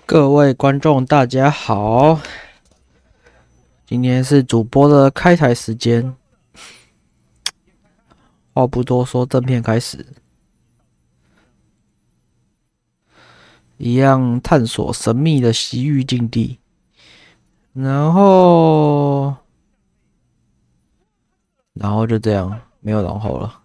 各位观众，大家好，今天是主播的开台时间。话不多说，正片开始。一样探索神秘的西域境地，然后就这样，没有然后了。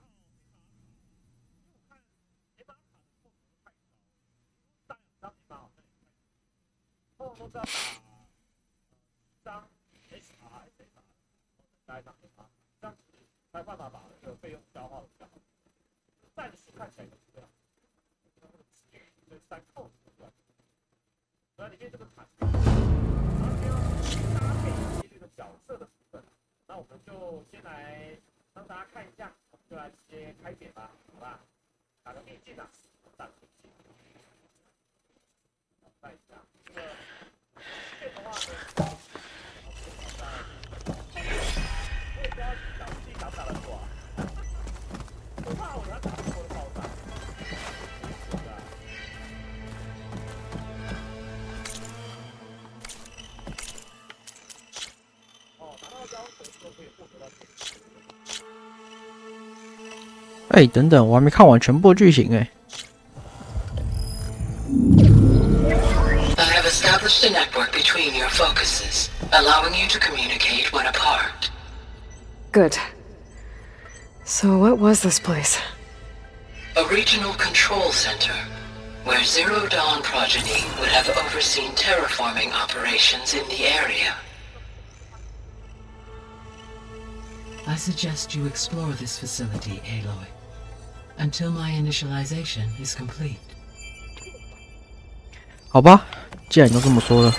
那我们就先来让大家看一下，我们就来直接开解吧，好吧？打个秘境啊，打个秘境。看一下这个线的话呢，我也不知道自己打不打得过啊，我怕我拿打不过的爆炸。哎，等等，我还没看完全部剧情哎。I have established a network between your focuses, allowing you to communicate when apart. Good. So what was this place? A regional control center, where Zero Dawn progeny would have overseen terraforming operations in the area. I suggest you explore this facility, Aloy, until my initialization is complete. 好吧，既然你都这么说了。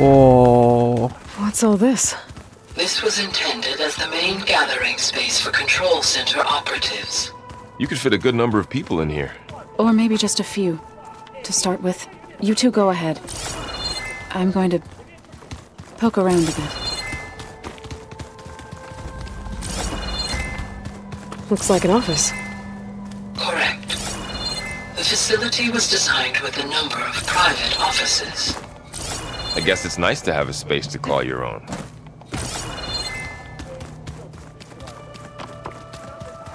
哦。What's all this? This was intended as the main gathering space for control center operatives. You could fit a good number of people in here. Or maybe just a few. To start with, you two go ahead. I'm going to poke around a bit. Looks like an office. Correct. The facility was designed with a number of private offices. I guess it's nice to have a space to call your own.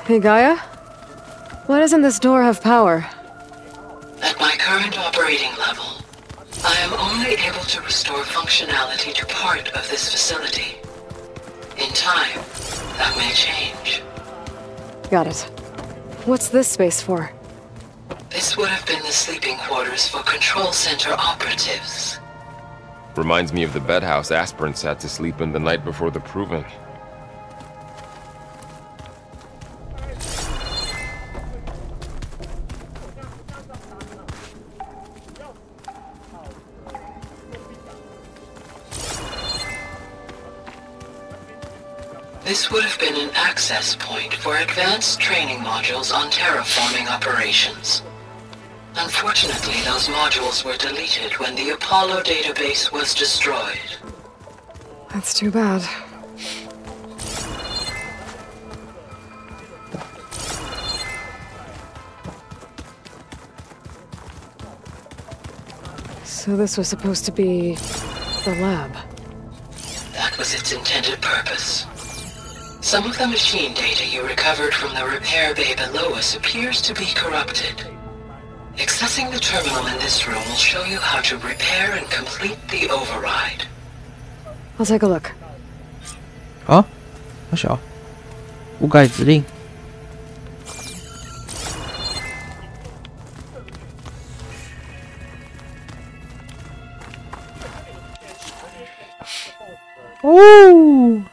Hey, Gaia? Why doesn't this door have power? At my current operating level, I am only able to restore functionality to part of this facility. In time, that may change. Got it. What's this space for? This would have been the sleeping quarters for control center operatives. Reminds me of the bedhouse aspirants had to sleep in the night before the proving. This would have been an access point for advanced training modules on terraforming operations. Unfortunately, those modules were deleted when the Apollo database was destroyed. That's too bad. So this was supposed to be the lab. That was its intended purpose. Some of the machine data you recovered from the repair bay below us appears to be corrupted. Accessing the terminal in this room will show you how to repair and complete the override. I'll take a look. 啊，好小，覆盖指令。哦，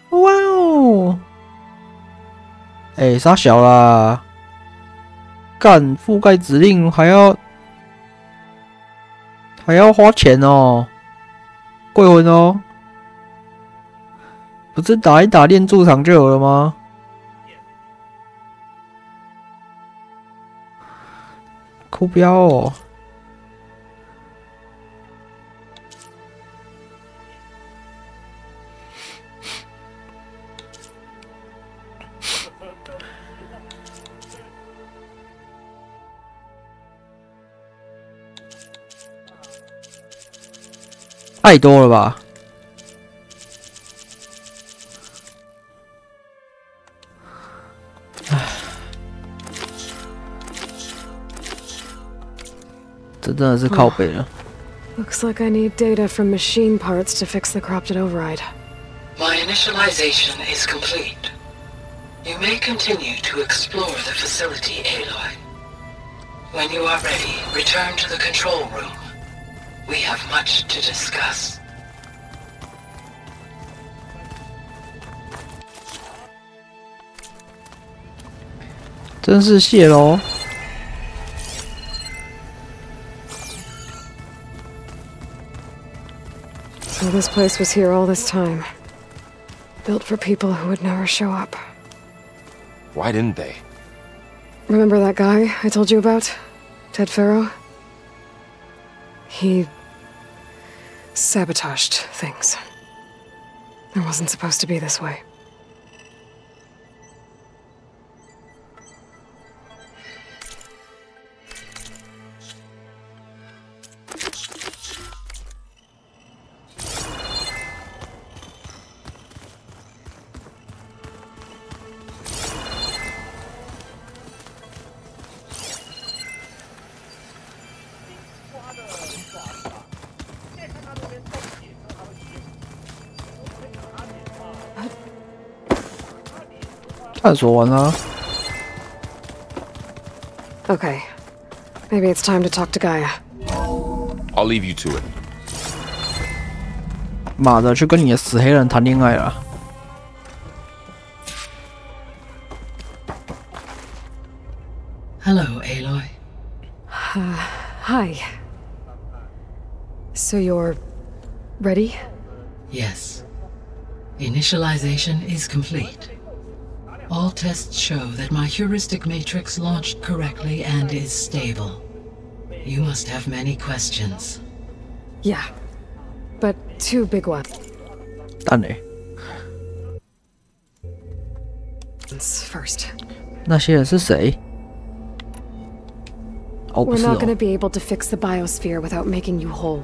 哇哦！哎，傻小啦！干覆盖指令还要花钱哦。鬼魂哦，不是打一打练驻场就有了吗？哭标哦。太多了吧？唉，这真的是靠北了。Looks like I need data from machine parts to fix the corrupted override. My initialization is complete. You may continue to explore the facility, Aloy. When you are ready, return to the control room. We have much to discuss. 真是谢喽。So this place was here all this time. Built for people who would never show up. Why didn't they? Remember that guy I told you about? Ted Farrow? He sabotaged things. It wasn't supposed to be this way.探索完了。Okay. Maybe it's time to talk to Gaia. I'll leave you to it. 妈的，去跟你的死黑人谈恋爱了。Hello, Aloy. Hi. So you're ready? Yes. Initialization is complete. All tests show that my heuristic matrix launched correctly and is stable. You must have many questions. Yeah. But two big ones. 蛋嘞， First. 那些人是谁？哦，不 We're 是 not going to 哦。 be able to fix the biosphere without making you whole.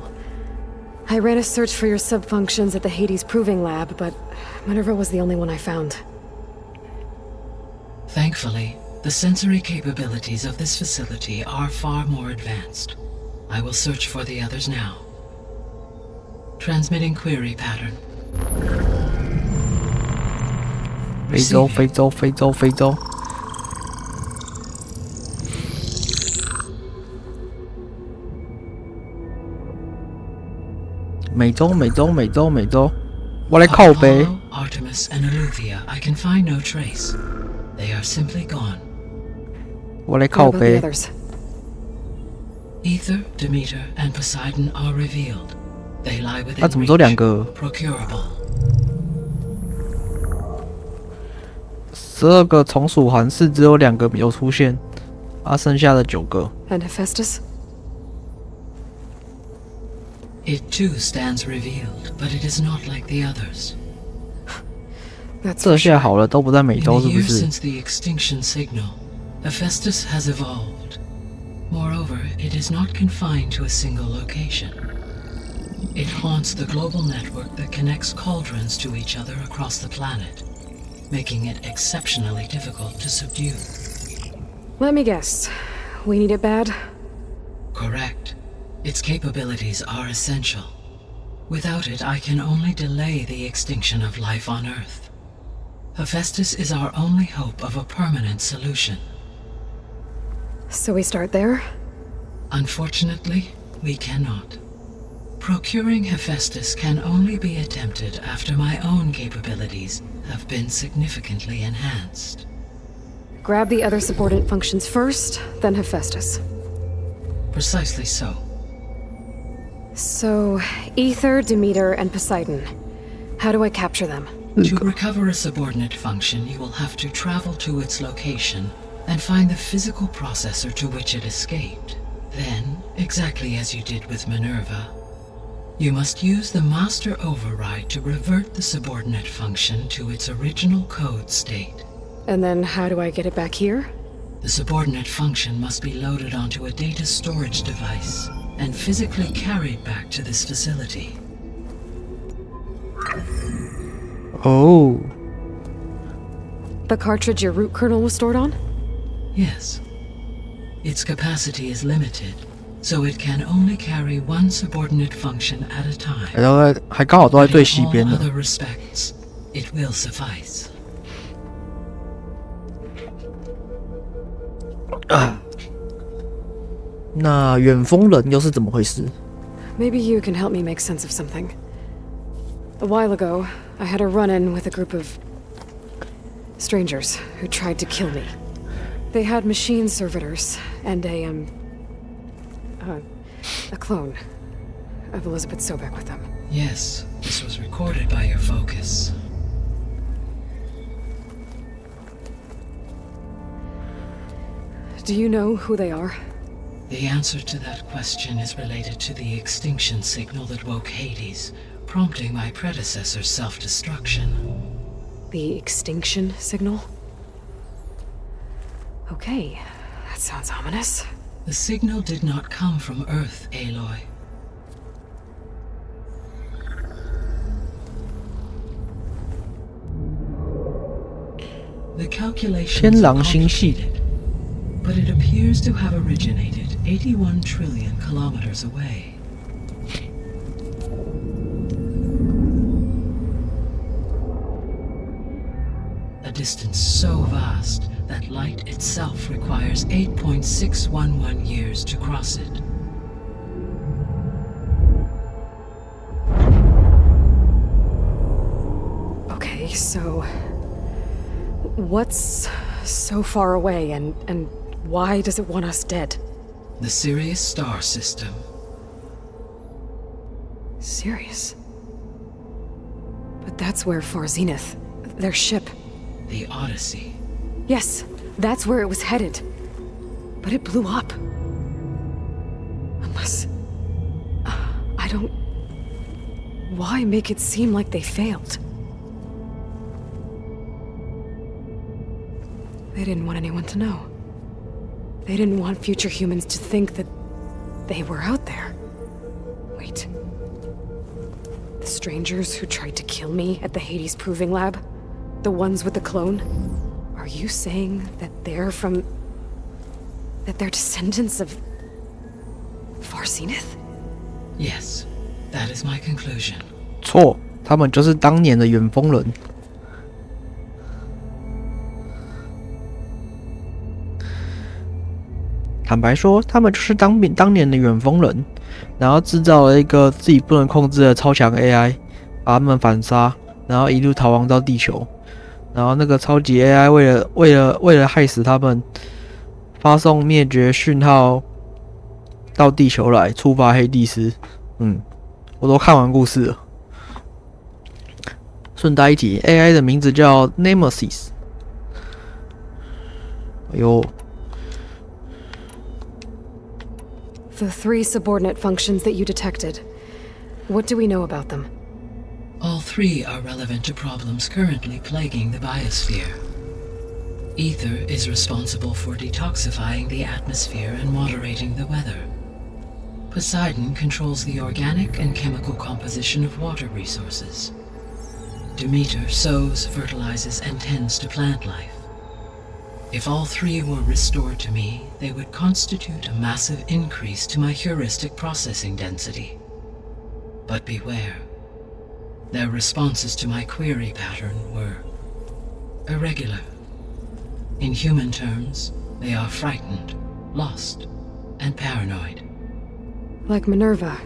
I ran a search for your subfunctions at the Hades Proving Lab, but Minerva was the only one I found. Thankfully, the sensory capabilities of this facility are far more advanced. I will search for the others now. Transmitting query pattern. 非洲，非洲，非洲，非洲。美洲，美洲，美洲，美洲。我来靠北。 Apollo, Artemis, and Eleuthia, I can find no trace. They are simply gone. 我来 What 靠 about the 北。 others? Ether, Demeter, and Poseidon are revealed. They lie within 那怎么只有两个？ procurable. 12个从属函数只有2个有出现，剩下的9个。 And Hephaestus? It too stands revealed, but it is not like the others. That's 这 for 下 sure. 好了，都不在美 In 洲 the 是不 years 是？ since the extinction signal, Hephaestus has evolved. Moreover, it is not confined to a single location. It haunts the global network that connects cauldrons to each other across the planet, making it exceptionally difficult to subdue. Let me guess. We need it bad? Correct. Its capabilities are essential. Without it, I can only delay the extinction of life on Earth. Hephaestus is our only hope of a permanent solution. So we start there? Unfortunately, we cannot. Procuring Hephaestus can only be attempted after my own capabilities have been significantly enhanced. Grab the other subordinate functions first, then Hephaestus. Precisely so. So, Ether, Demeter, and Poseidon. How do I capture them? To recover a subordinate function, you will have to travel to its location and find the physical processor to which it escaped. Then, exactly as you did with Minerva, you must use the master override to revert the subordinate function to its original code state. And then how do I get it back here? The subordinate function must be loaded onto a data storage device and physically carried back to this facility. Oh. The cartridge your root kernel was stored on? Yes. Its capacity is limited, so it can only carry one subordinate function at a time. 还刚好都在最西 In 边 all 的。 other respects, it will suffice. 那远风人又是怎么回事？ Maybe you can help me make sense of something. A while ago, I had a run-in with a group of strangers who tried to kill me. They had machine servitors and a clone of Elizabeth Sobek with them. Yes, this was recorded by your focus. Do you know who they are? The answer to that question is related to the extinction signal that woke Hades, prompting my predecessor's self-destruction. The extinction signal? Okay, that sounds ominous. The signal did not come from Earth, Aloy. The calculations are 天狼星系。 complicated, but it appears to have originated 81 trillion kilometers away. A distance so vast that light itself requires 8.611 years to cross it. Okay, so what's so far away and why does it want us dead? The Sirius star system. Sirius? But that's where Far Zenith, their ship. The Odyssey. Yes, that's where it was headed. But it blew up. Unless... I don't... Why make it seem like they failed? They didn't want anyone to know. They didn't want future humans to think that they were out there. Wait. The strangers who tried to kill me at the Hades Proving Lab? The ones with the clone? Are you saying that they're from... that they're descendants of... Far Zenith? Yes, that is my conclusion. 错，他们就是当年的远风人。坦白说，他们就是当年的远风人，然后制造了一个自己不能控制的超强 AI， 把他们反杀，然后一路逃亡到地球。然后那个超级 AI 为了害死他们，发送灭绝讯号到地球来，触发黑帝斯。我都看完故事了。顺带一提 ，AI 的名字叫 Nemesis。哎呦。 The 3 subordinate functions that you detected. What do we know about them? All 3 are relevant to problems currently plaguing the biosphere. Ether is responsible for detoxifying the atmosphere and moderating the weather. Poseidon controls the organic and chemical composition of water resources. Demeter sows, fertilizes, and tends to plant life. If all 3 were restored to me, they would constitute a massive increase to my heuristic processing density. But beware. Their responses to my query pattern were irregular. In human terms, they are frightened, lost, and paranoid. Like Minerva.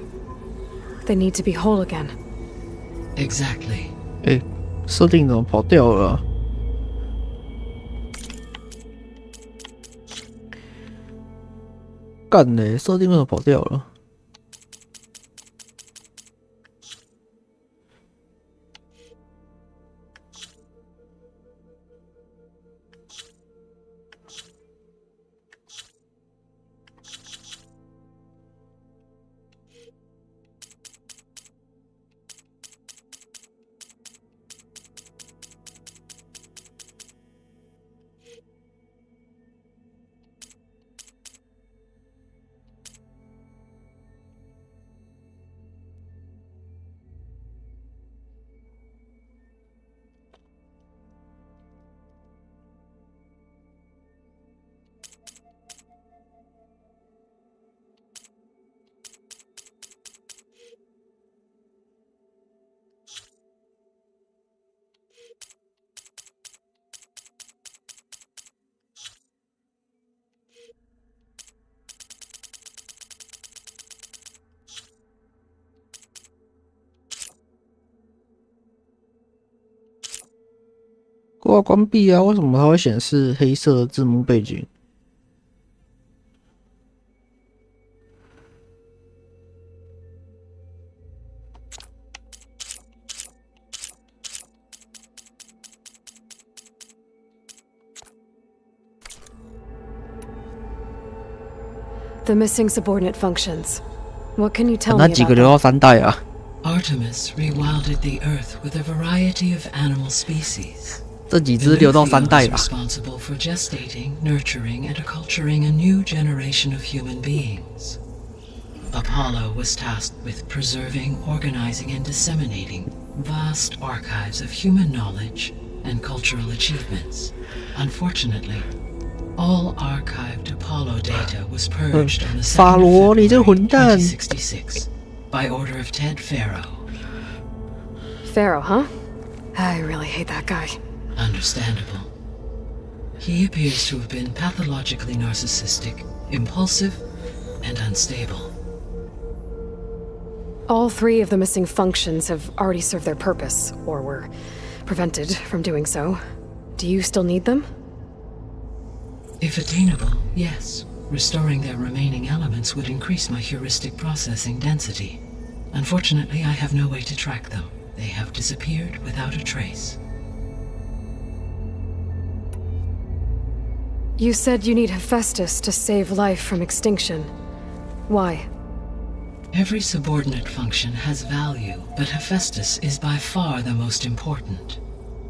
They need to be whole again. Exactly. 设定怎么跑掉了啊？干嘞！设定为什么跑掉了？都要关闭啊！为什么它会显示黑色的字幕背景？The missing subordinate functions. What can you tell 那 me 几 about 个留 them? 到3代啊？ Artemis rewilded the Earth with a variety of animal species. 这几 The 只留到 nucleus 3代啦。 responsible for gestating, nurturing, and acculturating a new generation of human beings. Apollo was tasked with preserving, organizing, and disseminating vast archives of human knowledge and cultural achievements. Unfortunately, all archived Apollo data was purged on the 法 2nd 罗， of 你这混 February 蛋！ 2066 by order of Ted Farrow. Pharaoh, huh? I really hate that guy. Understandable. He appears to have been pathologically narcissistic, impulsive, and unstable. All 3 of the missing functions have already served their purpose, or were prevented from doing so. Do you still need them? If attainable, yes. Restoring their remaining elements would increase my heuristic processing density. Unfortunately, I have no way to track them. They have disappeared without a trace. You said you need Hephaestus to save life from extinction. Why? Every subordinate function has value, but Hephaestus is by far the most important.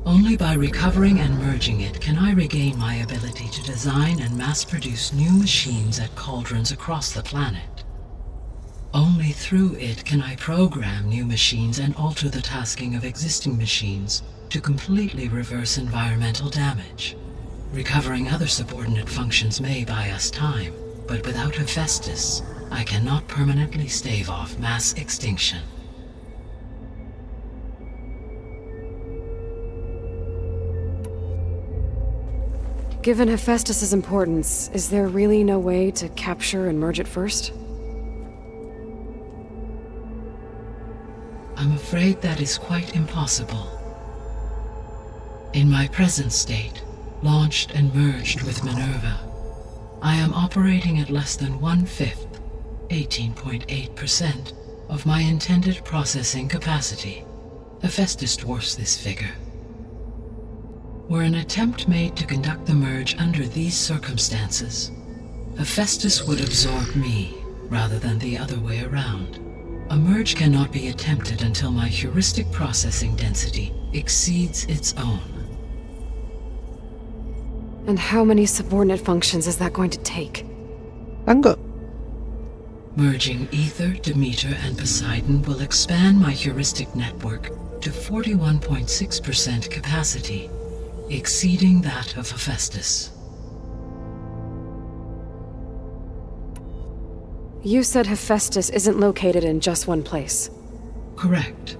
Only by recovering and merging it can I regain my ability to design and mass-produce new machines at cauldrons across the planet. Only through it can I program new machines and alter the tasking of existing machines to completely reverse environmental damage. Recovering other subordinate functions may buy us time, but without Hephaestus, I cannot permanently stave off mass extinction. Given Hephaestus's importance, is there really no way to capture and merge it first? I'm afraid that is quite impossible. In my present state, launched and merged with Minerva, I am operating at less than 1/5, 18.8%, of my intended processing capacity. Hephaestus dwarfs this figure. Were an attempt made to conduct the merge under these circumstances, Hephaestus would absorb me, rather than the other way around. A merge cannot be attempted until my heuristic processing density exceeds its own. And how many subordinate functions is that going to take? 3个。 Merging Ether, Demeter, and Poseidon will expand my heuristic network to 41.6% capacity, exceeding that of Hephaestus. You said Hephaestus isn't located in just one place. Correct.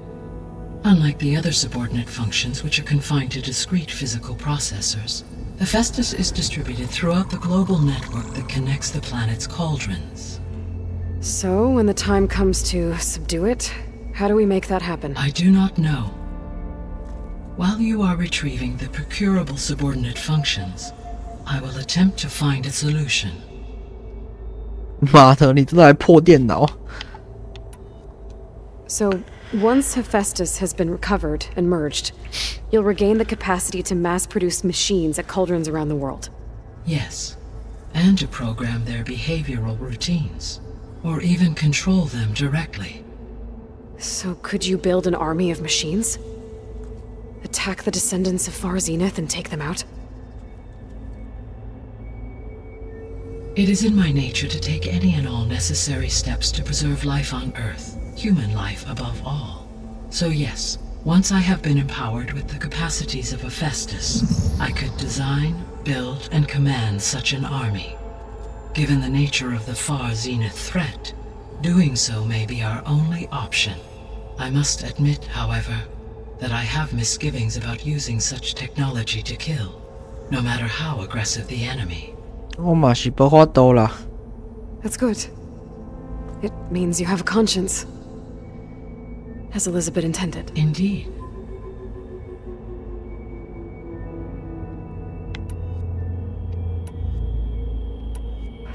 Unlike the other subordinate functions, which are confined to discrete physical processors, Hephaestus is distributed throughout the global network that connects the planet's cauldrons. So, when the time comes to subdue it, how do we make that happen? I do not know. While you are retrieving the procurable subordinate functions, I will attempt to find a solution. 妈的，你真的来破电脑？ So, once Hephaestus has been recovered and merged, you'll regain the capacity to mass-produce machines at cauldrons around the world. Yes, and to program their behavioral routines, or even control them directly. So could you build an army of machines? Attack the descendants of Far Zenith and take them out? It is in my nature to take any and all necessary steps to preserve life on Earth, human life above all. So yes, once I have been empowered with the capacities of Hephaestus, I could design, build, and command such an army. Given the nature of the Far Zenith threat, doing so may be our only option. I must admit, however, that I have misgivings about using such technology to kill, no matter how aggressive the enemy. 我嘛是不法度啦。 That's good. It means you have a conscience. As Elizabeth intended. Indeed.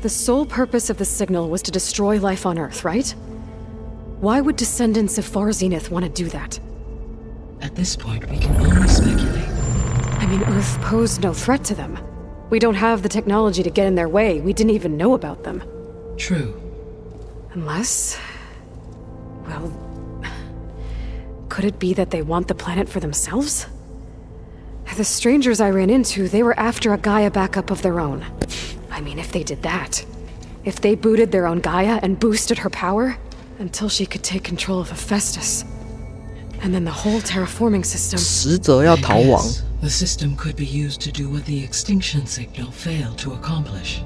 The sole purpose of the signal was to destroy life on Earth, right? Why would descendants of Far Zenith want to do that? At this point, we can only speculate. I mean, Earth posed no threat to them. We don't have the technology to get in their way. We didn't even know about them. True. Unless... well... could it be that they want the planet for themselves? The strangers I ran into, they were after a Gaia backup of their own. I mean, if they did that... if they booted their own Gaia and boosted her power... until she could take control of Hephaestus. And then the whole terraforming system... 使者要逃亡。 Yes, the system could be used to do what the extinction signal failed to accomplish.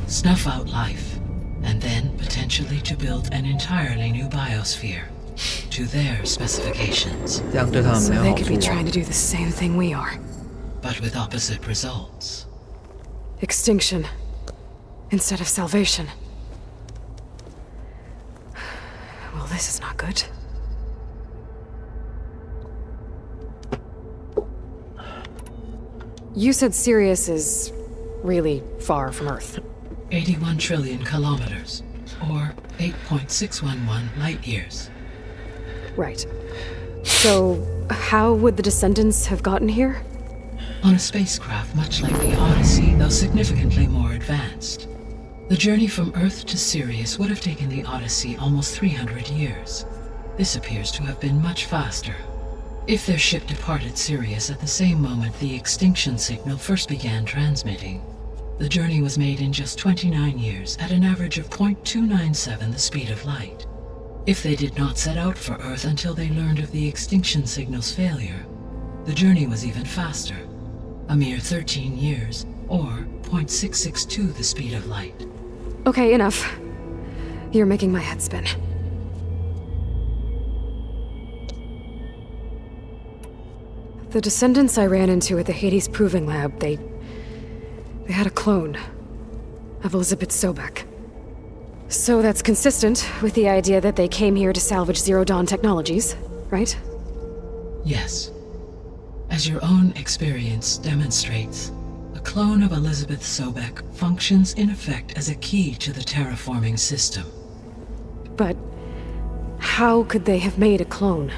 Snuff out life, and then potentially to build an entirely new biosphere. To their specifications. 这样对他们 So 没有 they 好 could be 处啊 trying to do the same thing we are. But with opposite results. Extinction. Instead of salvation. Well, this is not good. You said Sirius is really far from Earth. 81 trillion kilometers, or 8.611 light years. Right. So, how would the descendants have gotten here? On a spacecraft much like the Odyssey, though significantly more advanced. The journey from Earth to Sirius would have taken the Odyssey almost 300 years. This appears to have been much faster. If their ship departed Sirius at the same moment the extinction signal first began transmitting, the journey was made in just 29 years at an average of 0.297 the speed of light. If they did not set out for Earth until they learned of the extinction signal's failure, the journey was even faster, a mere 13 years, or 0.662 the speed of light. Okay, enough. You're making my head spin. The descendants I ran into at the Hades Proving Lab, they had a clone of Elizabeth Sobek. So that's consistent with the idea that they came here to salvage Zero Dawn technologies, right? Yes. As your own experience demonstrates, a clone of Elizabeth Sobek functions in effect as a key to the terraforming system. But how could they have made a clone?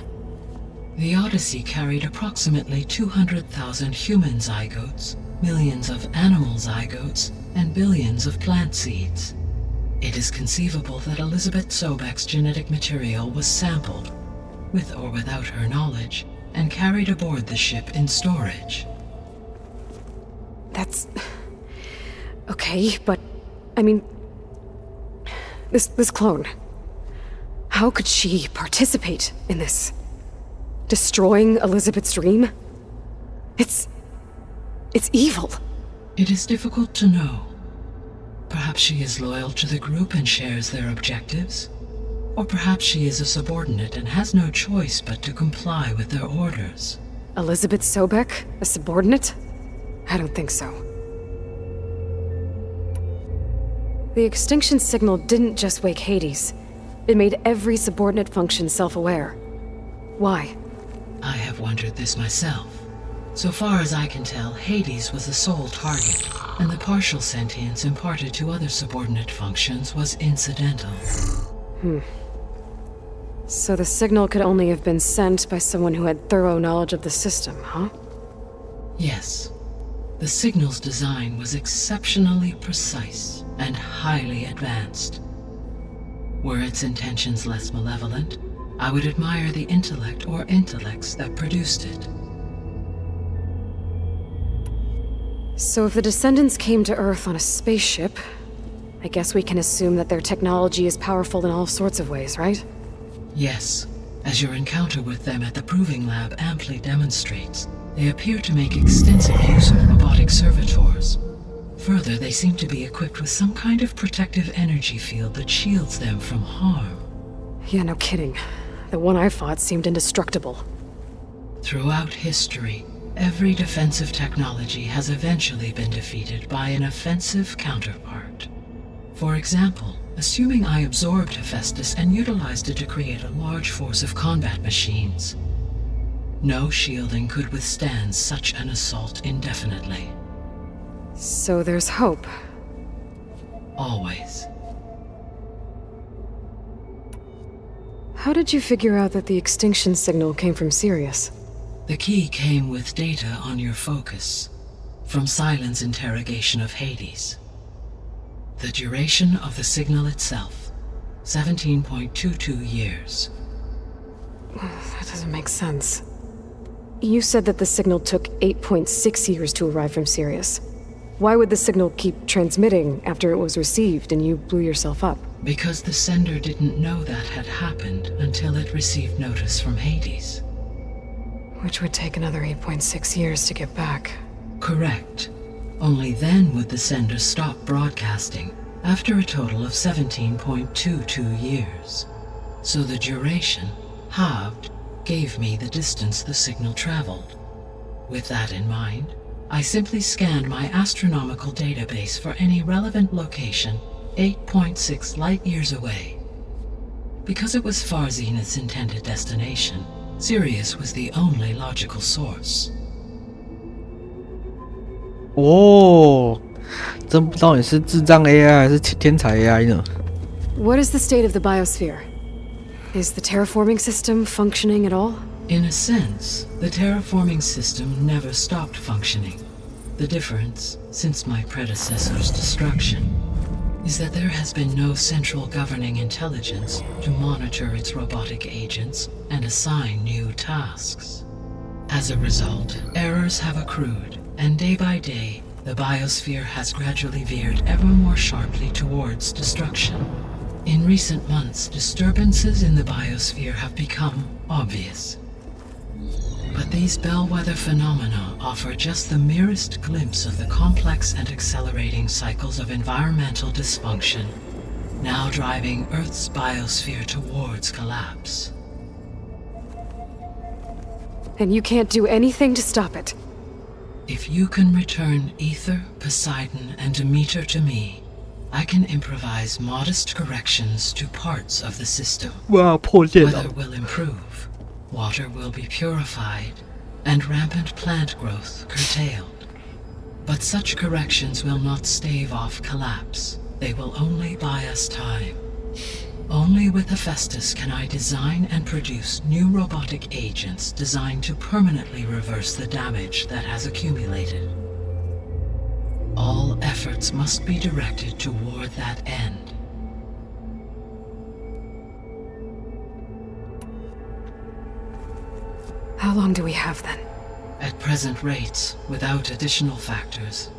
The Odyssey carried approximately 200,000 human zygotes, millions of animal zygotes, and billions of plant seeds. It is conceivable that Elizabeth Sobek's genetic material was sampled, with or without her knowledge, and carried aboard the ship in storage. That's... okay, but... I mean... This clone... how could she participate in this? Destroying Elizabeth's dream? It's evil. It is difficult to know. Perhaps she is loyal to the group and shares their objectives. Or perhaps she is a subordinate and has no choice but to comply with their orders. Elizabeth Sobek? A subordinate? I don't think so. The extinction signal didn't just wake Hades. It made every subordinate function self-aware. Why? I have wondered this myself. So far as I can tell, Hades was the sole target, and the partial sentience imparted to other subordinate functions was incidental. So the signal could only have been sent by someone who had thorough knowledge of the system, huh? Yes. The signal's design was exceptionally precise and highly advanced. Were its intentions less malevolent, I would admire the intellect or intellects that produced it. So if the descendants came to Earth on a spaceship, I guess we can assume that their technology is powerful in all sorts of ways, right? Yes, as your encounter with them at the Proving Lab amply demonstrates, they appear to make extensive use of robotic servitors. Further, they seem to be equipped with some kind of protective energy field that shields them from harm. Yeah, no kidding. The one I fought seemed indestructible. Throughout history, every defensive technology has eventually been defeated by an offensive counterpart. For example, assuming I absorbed Hephaestus and utilized it to create a large force of combat machines. No shielding could withstand such an assault indefinitely. So there's hope. Always. How did you figure out that the extinction signal came from Sirius? The key came with data on your focus, from Silent's interrogation of Hades. The duration of the signal itself, 17.22 years. That doesn't make sense. You said that the signal took 8.6 years to arrive from Sirius. Why would the signal keep transmitting after it was received and you blew yourself up? Because the sender didn't know that had happened until it received notice from Hades. Which would take another 8.6 years to get back. Correct. Only then would the sender stop broadcasting, after a total of 17.22 years. So the duration, halved, gave me the distance the signal traveled. With that in mind, I simply scanned my astronomical database for any relevant location 8.6 light-years away. Because it was far Zenith's intended destination, Sirius was the only logical source. 哦，真不知道你是智障 AI 还是天才 AI 呢？ What is the state of the biosphere? Is the terraforming system functioning at all? In a sense, the terraforming system never stopped functioning. The difference, since my predecessor's destruction, is that there has been no central governing intelligence to monitor its robotic agents and assign new tasks. As a result, errors have accrued, and day by day, the biosphere has gradually veered ever more sharply towards destruction. In recent months, disturbances in the biosphere have become obvious. But these bellwether phenomena offer just the merest glimpse of the complex and accelerating cycles of environmental dysfunction, now driving Earth's biosphere towards collapse. And you can't do anything to stop it? If you can return Ether, Poseidon, and Demeter to me, I can improvise modest corrections to parts of the system. 哇，破电脑！ Weather will improve, water will be purified, and rampant plant growth curtailed. But such corrections will not stave off collapse. They will only buy us time. Only with Hephaestus can I design and produce new robotic agents designed to permanently reverse the damage that has accumulated. All efforts must be directed toward that end. How long do we have then? At present rates, without additional factors,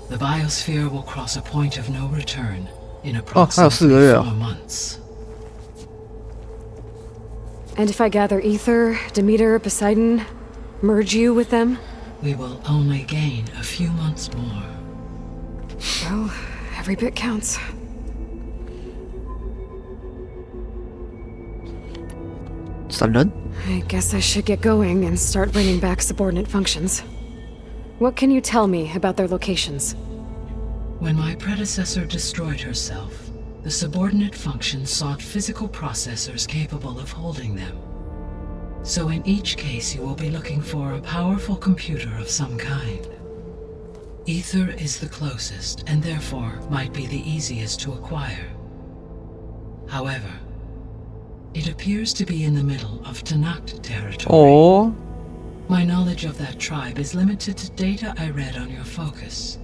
the biosphere will cross a point of no return in approximately 4 months. And if I gather Ether, Demeter, Poseidon, merge you with them? We will only gain a few months more. Well, every bit counts. 闪人。 I guess I should get going and start bringing back subordinate functions. What can you tell me about their locations? When my predecessor destroyed herself, the subordinate functions sought physical processors capable of holding them. So in each case you will be looking for a powerful computer of some kind. Ether is the closest, and therefore might be the easiest to acquire. However, it appears to be in the middle of Tanakh territory. Oh. My knowledge of that tribe is limited to data I read on your focus,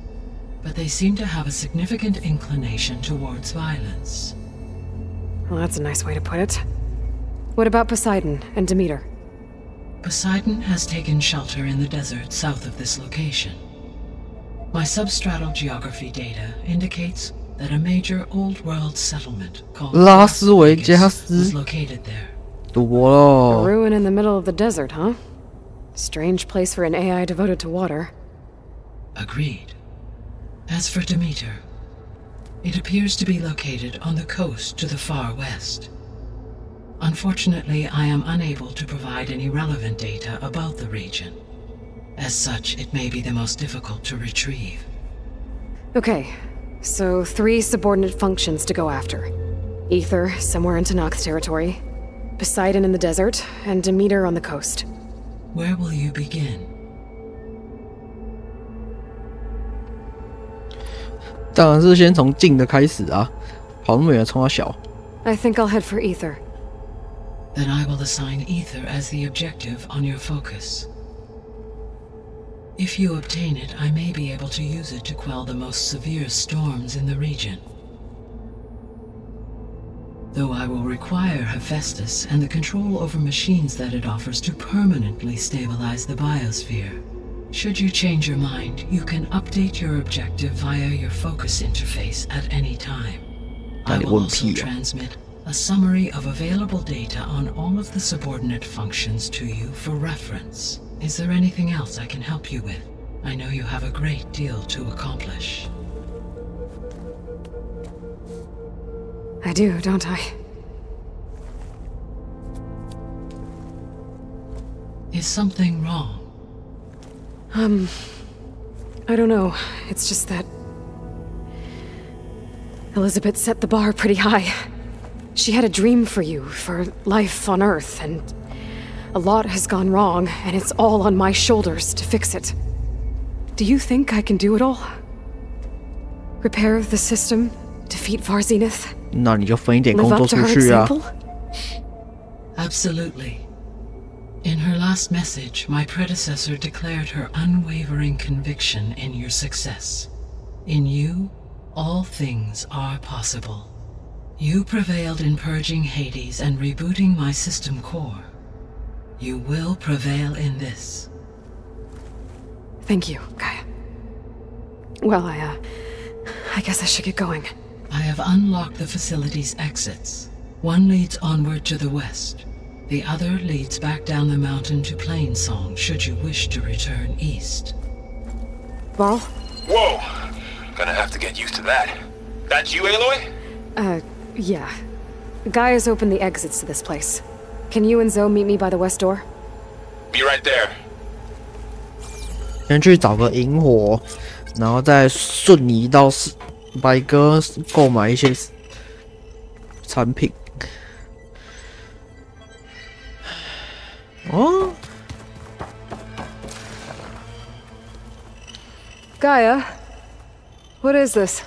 but they seem to have a significant inclination towards violence. Well, that's a nice way to put it. What about Poseidon and Demeter? Poseidon has taken shelter in the desert south of this location. My substratal geography data indicates that a major old-world settlement called Las Vegas was located there. 赌博喽 A ruin in the middle of the desert, huh? Strange place for an AI devoted to water. Agreed. As for Demeter, it appears to be located on the coast to the far west. Unfortunately, I am unable to provide any relevant data about the region. As such, it may be the most difficult to retrieve. Okay, so 3 subordinate functions to go after. Ether, somewhere in Tanakh territory. Poseidon in the desert, and Demeter on the coast. Where will you begin? 当然是先从近的开始啊，跑那么远冲他小。I think I'll head for Ether. Then I will assign Ether as the objective on your focus. If you obtain it, I may be able to use it to quell the most severe storms in the region. Though I will require Hephaestus and the control over machines that it offers to permanently stabilize the biosphere. Should you change your mind, you can update your objective via your focus interface at any time. I will also transmit a summary of available data on all of the subordinate functions to you for reference. Is there anything else I can help you with? I know you have a great deal to accomplish. I do, don't I? Is something wrong? I don't know. It's just that Elizabeth set the bar pretty high. She had a dream for you, for life on Earth, and a lot has gone wrong, and it's all on my shoulders to fix it. Do you think I can do it all? Repair the system, defeat Varzenith, 那你就分一点工 live 作 up to 出 her 去啊。 example? Absolutely. In her last message, my predecessor declared her unwavering conviction in your success. In you, all things are possible. You prevailed in purging Hades and rebooting my system core. You will prevail in this. Thank you, Gaia. Well, I guess I should get going. I have unlocked the facility's exits. One leads onward to the west. The other leads back down the mountain to Plainsong, should you wish to return east. Varl? Whoa! Gonna have to get used to that. That's you, Aloy? Yeah. Gaia's opened the exits to this place. Can you and Zoe meet me by the west door? Be right there. 先去找个萤火，然后再瞬移到白鸽购买一些产品。哦， Gaia? What is this?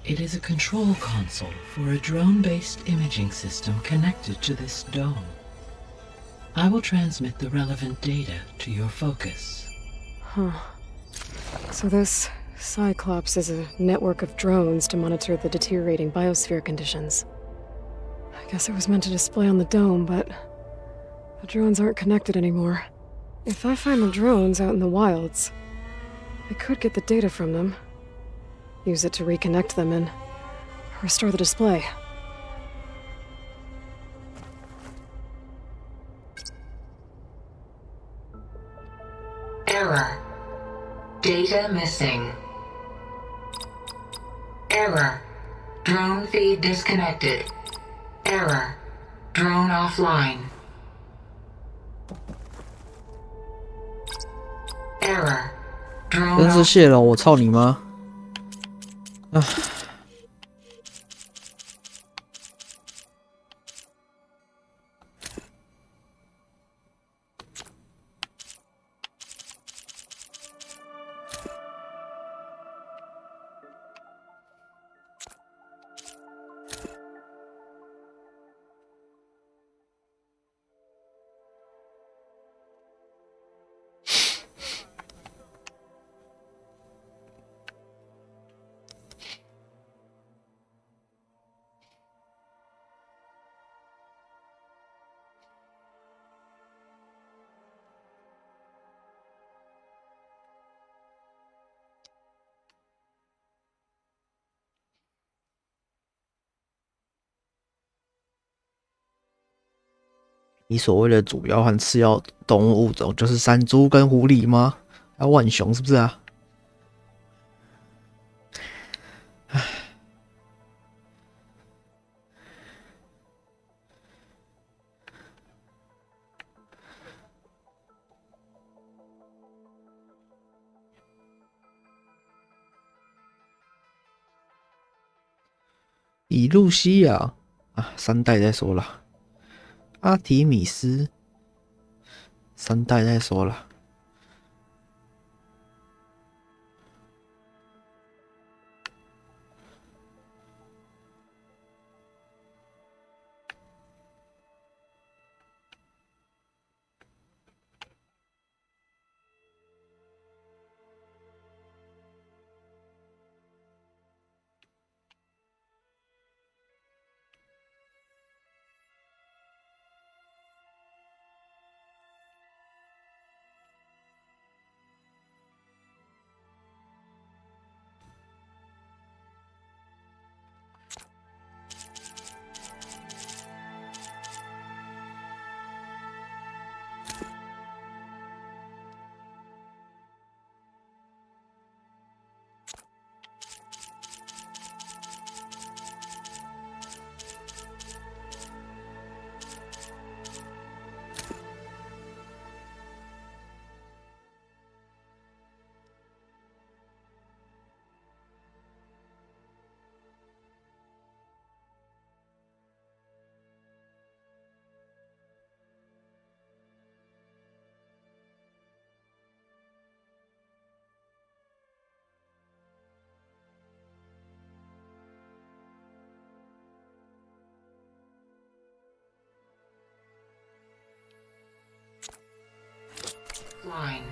It is a control console for a drone-based imaging system connected to this dome. I will transmit the relevant data to your focus. So this Cyclops is a network of drones to monitor the deteriorating biosphere conditions. I guess it was meant to display on the dome, but the drones aren't connected anymore. If I find the drones out in the wilds, I could get the data from them, use it to reconnect them and restore the display. Error. Data missing. Error. Drone feed disconnected. Error. Drone offline. Error. 真 Drone 是谢了，我操你妈！啊！你所谓的主要和次要动物物种就是山猪跟狐狸吗？还有浣熊是不是啊？以露西亚啊，3代再说了。阿提米斯，3代再说了。Line.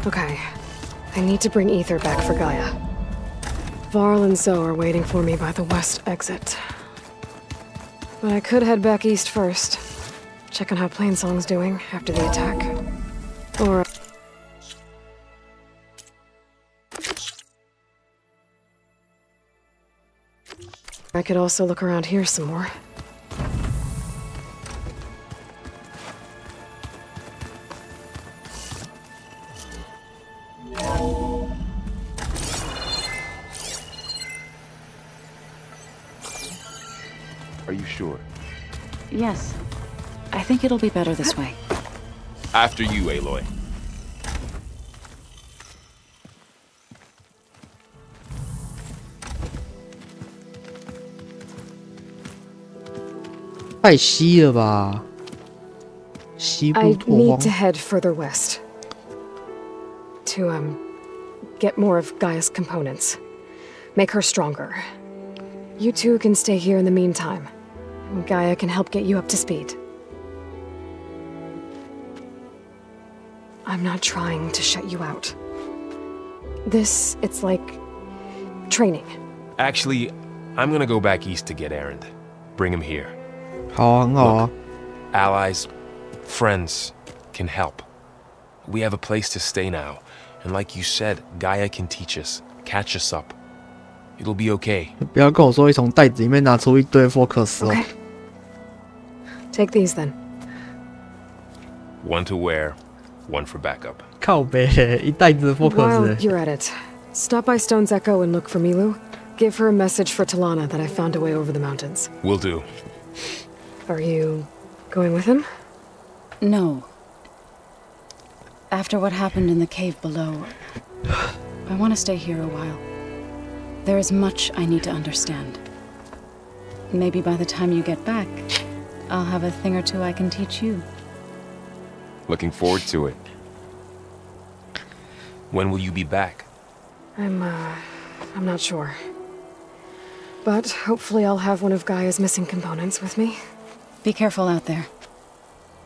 Okay. I need to bring Ether back for Gaia. Varl and Zoe are waiting for me by the west exit. But I could head back east first. Check on how Plainsong's doing after the attack. Or... I could also look around here some more. Are you sure? Yes. I think it'll be better this way. After you, Aloy.太稀了吧？西部 I 拓 need 荒 to head further west. To, get more of Gaia's components. Make her stronger. You two can stay here in the meantime. Gaia can help get you up to speed. I'm not trying to shut you out. It's like... training. Actually, I'm gonna go back east to get Erend. Bring him here. 好啊，很好啊。 Allies, friends, can help. We have a place to stay now, and like you said, Gaia can teach us, catch us up. It'll be okay. 不要跟我说会从袋子里面拿出一堆 focus 哦。 Okay. Take these then. One to wear, one for backup. 靠北，一袋子的 While focus。 you're at it, stop by Stone's Echo and look for Milu. Give her a message for Talana that I found a way over the mountains. Will do. Are you going with him? No. After what happened in the cave below, I want to stay here a while. There is much I need to understand. Maybe by the time you get back, I'll have a thing or two I can teach you. Looking forward to it. When will you be back? I'm not sure. But hopefully I'll have one of Gaia's missing components with me. Be careful out there.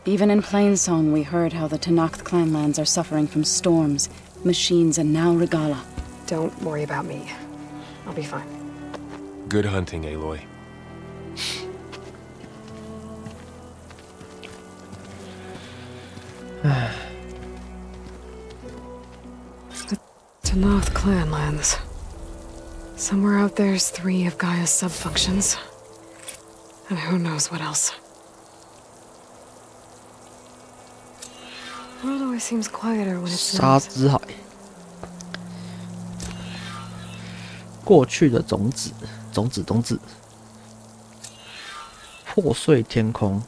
Even in Plainsong, we heard how the Tenakth clanlands are suffering from storms, machines, and now Regala. Don't worry about me. I'll be fine. Good hunting, Aloy. The Tenakth clanlands. Somewhere out there's 3 of Gaia's sub-functions. And who knows what else. The world always seems quieter when it's 沙 not. 之海，过去的种子，种子，破碎天空。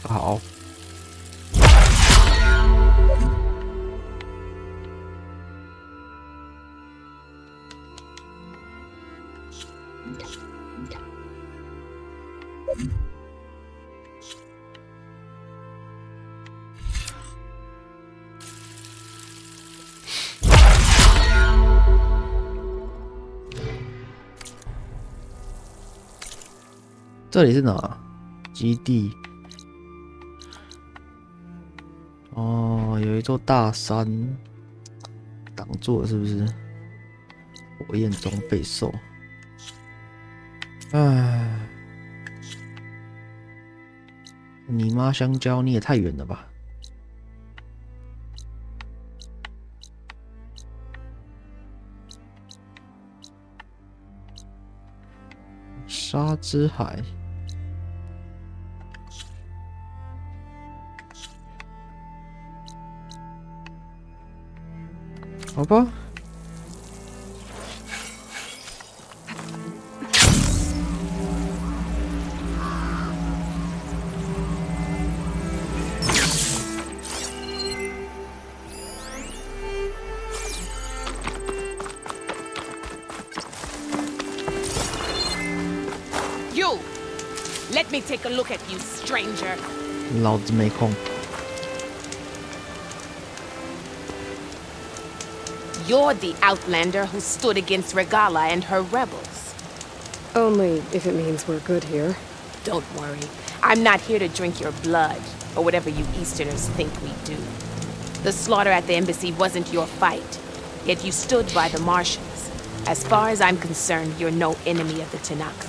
好，这里是哪？基地。哦，有一座大山挡住了，是不是？火焰中备受。唉，你妈香蕉，你也太远了吧！沙之海。好吧。You! Let me take a look at you, stranger. 老子没空。 You're the outlander who stood against Regala and her rebels. Only if it means we're good here. Don't worry. I'm not here to drink your blood, or whatever you Easterners think we do. The slaughter at the embassy wasn't your fight, yet you stood by the Martians. As far as I'm concerned, you're no enemy of the Tanakh.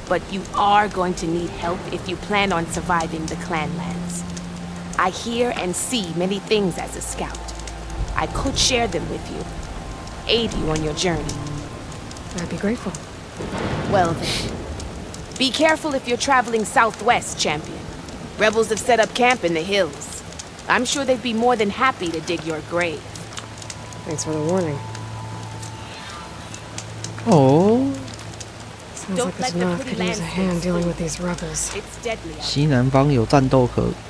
But you are going to need help if you plan on surviving the clanlands. I hear and see many things as a scout. I could share them with you, aid you on your journey. I'd be grateful. Well then, be careful if you're traveling southwest, champion. Rebels have set up camp in the hills. I'm sure they'd be more than happy to dig your grave. Thanks for the warning. Oh. Sounds like the Tanakh could use a hand dealing with these rebels. It's deadly. 西南方有战斗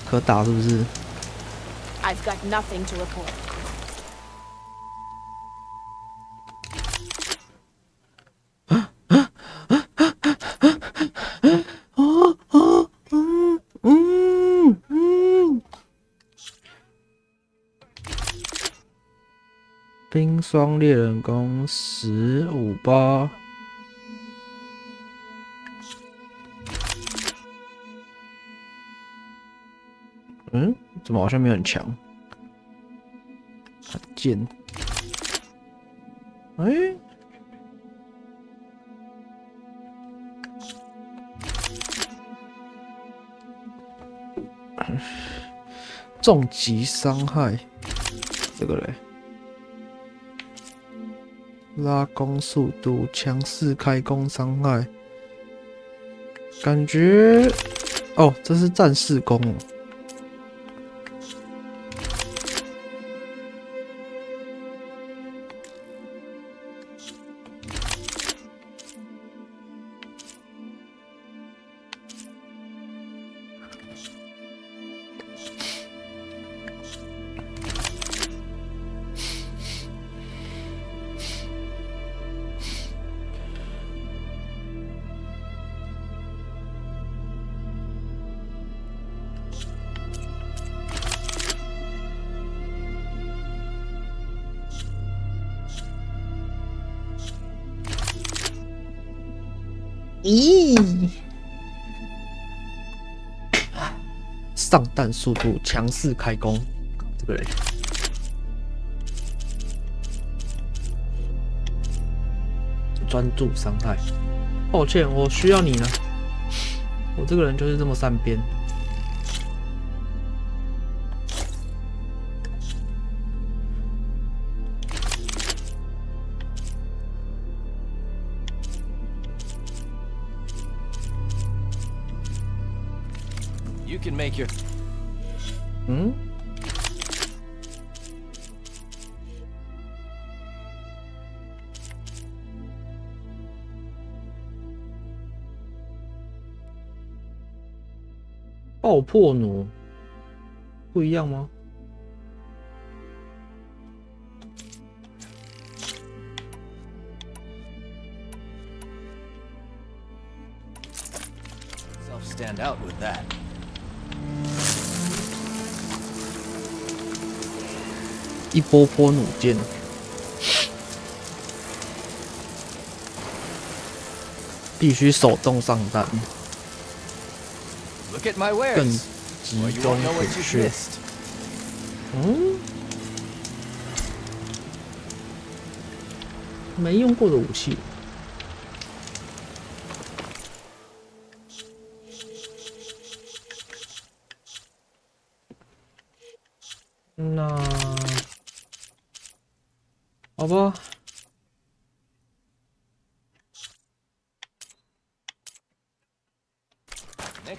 可打，是不是？ I've got nothing to report. 冰霜猎人弓158。嗯，怎么好像没有很强？很贱。哎。 重击伤害，这个嘞，拉弓速度、强势开弓伤害，感觉哦，这是战士弓哦。咦，上弹速度、强势开弓，这个人专注伤害。抱歉，我需要你呢。我这个人就是这么善变。 You can make your. 嗯？爆破弩不一样吗？ Stand out with that. 一波波弩箭，必须手动上弹， Look at my 更 wares. 集中准确。嗯，没用过的武器。 那好吧，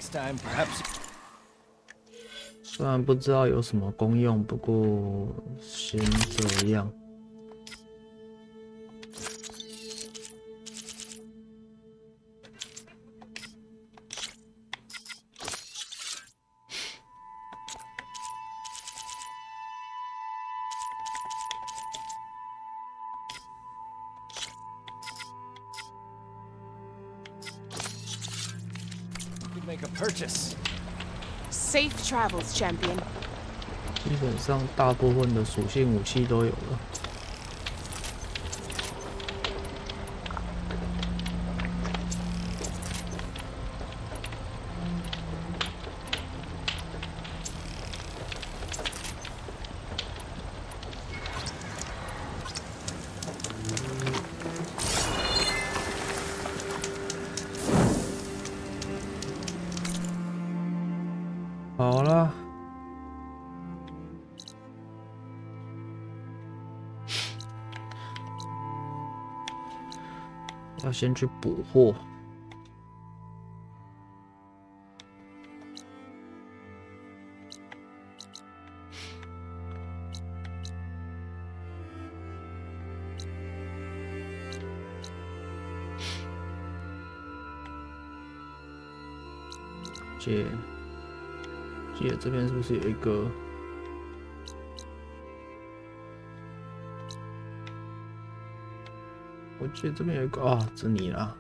Next time, perhaps. 虽然不知道有什么功用，不过先这样。Make a purchase. Safe travels, champion. 基本上大部分的属性武器都有了。好了，要先去补货。记得这边是不是有一个？我记得这边有一个啊，是你啦。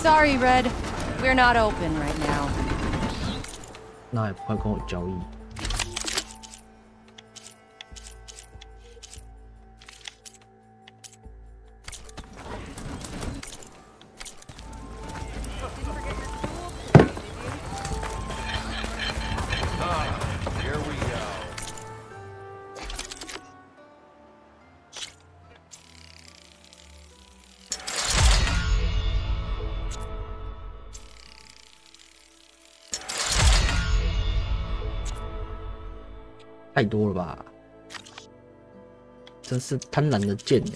Sorry, Red. We're not open right now. 那也不会跟我交易。Here we go. 太多了吧，真是贪婪的贱呢。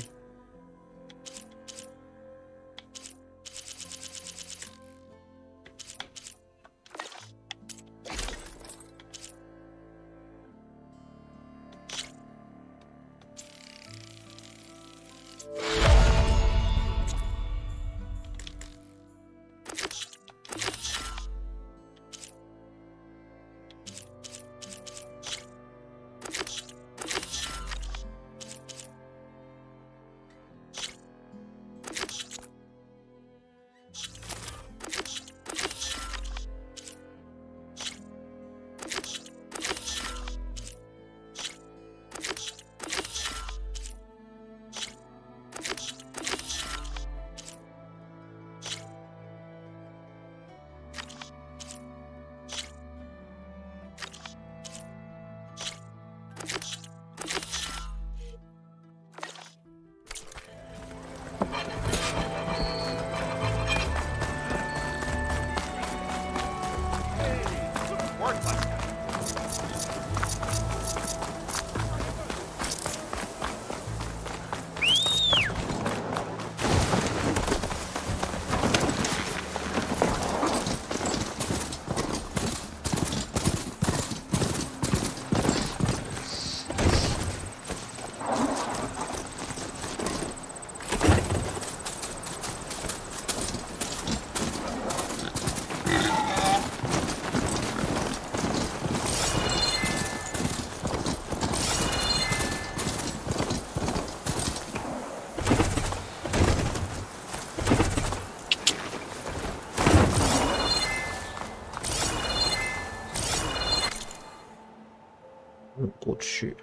过去，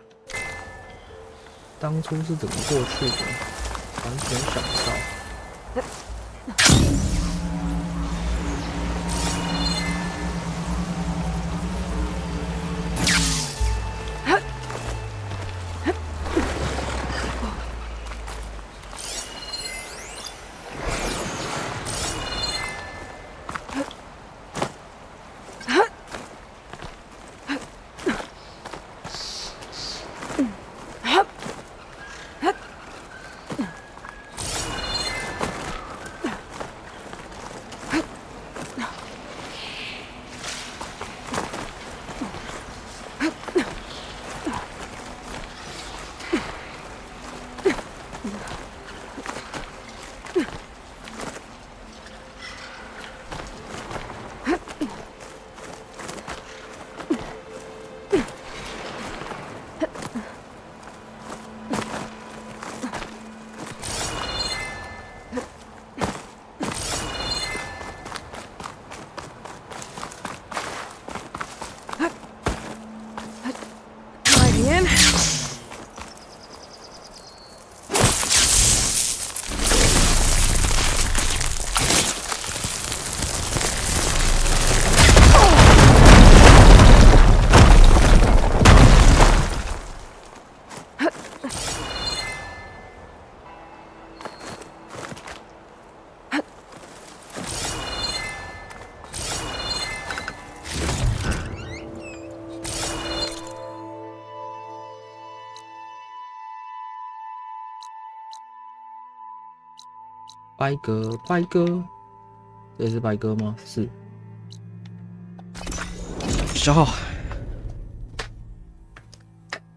当初是怎么过去的？完全想不到。白鸽，白鸽，这是白鸽吗？是。小号，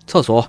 厕所。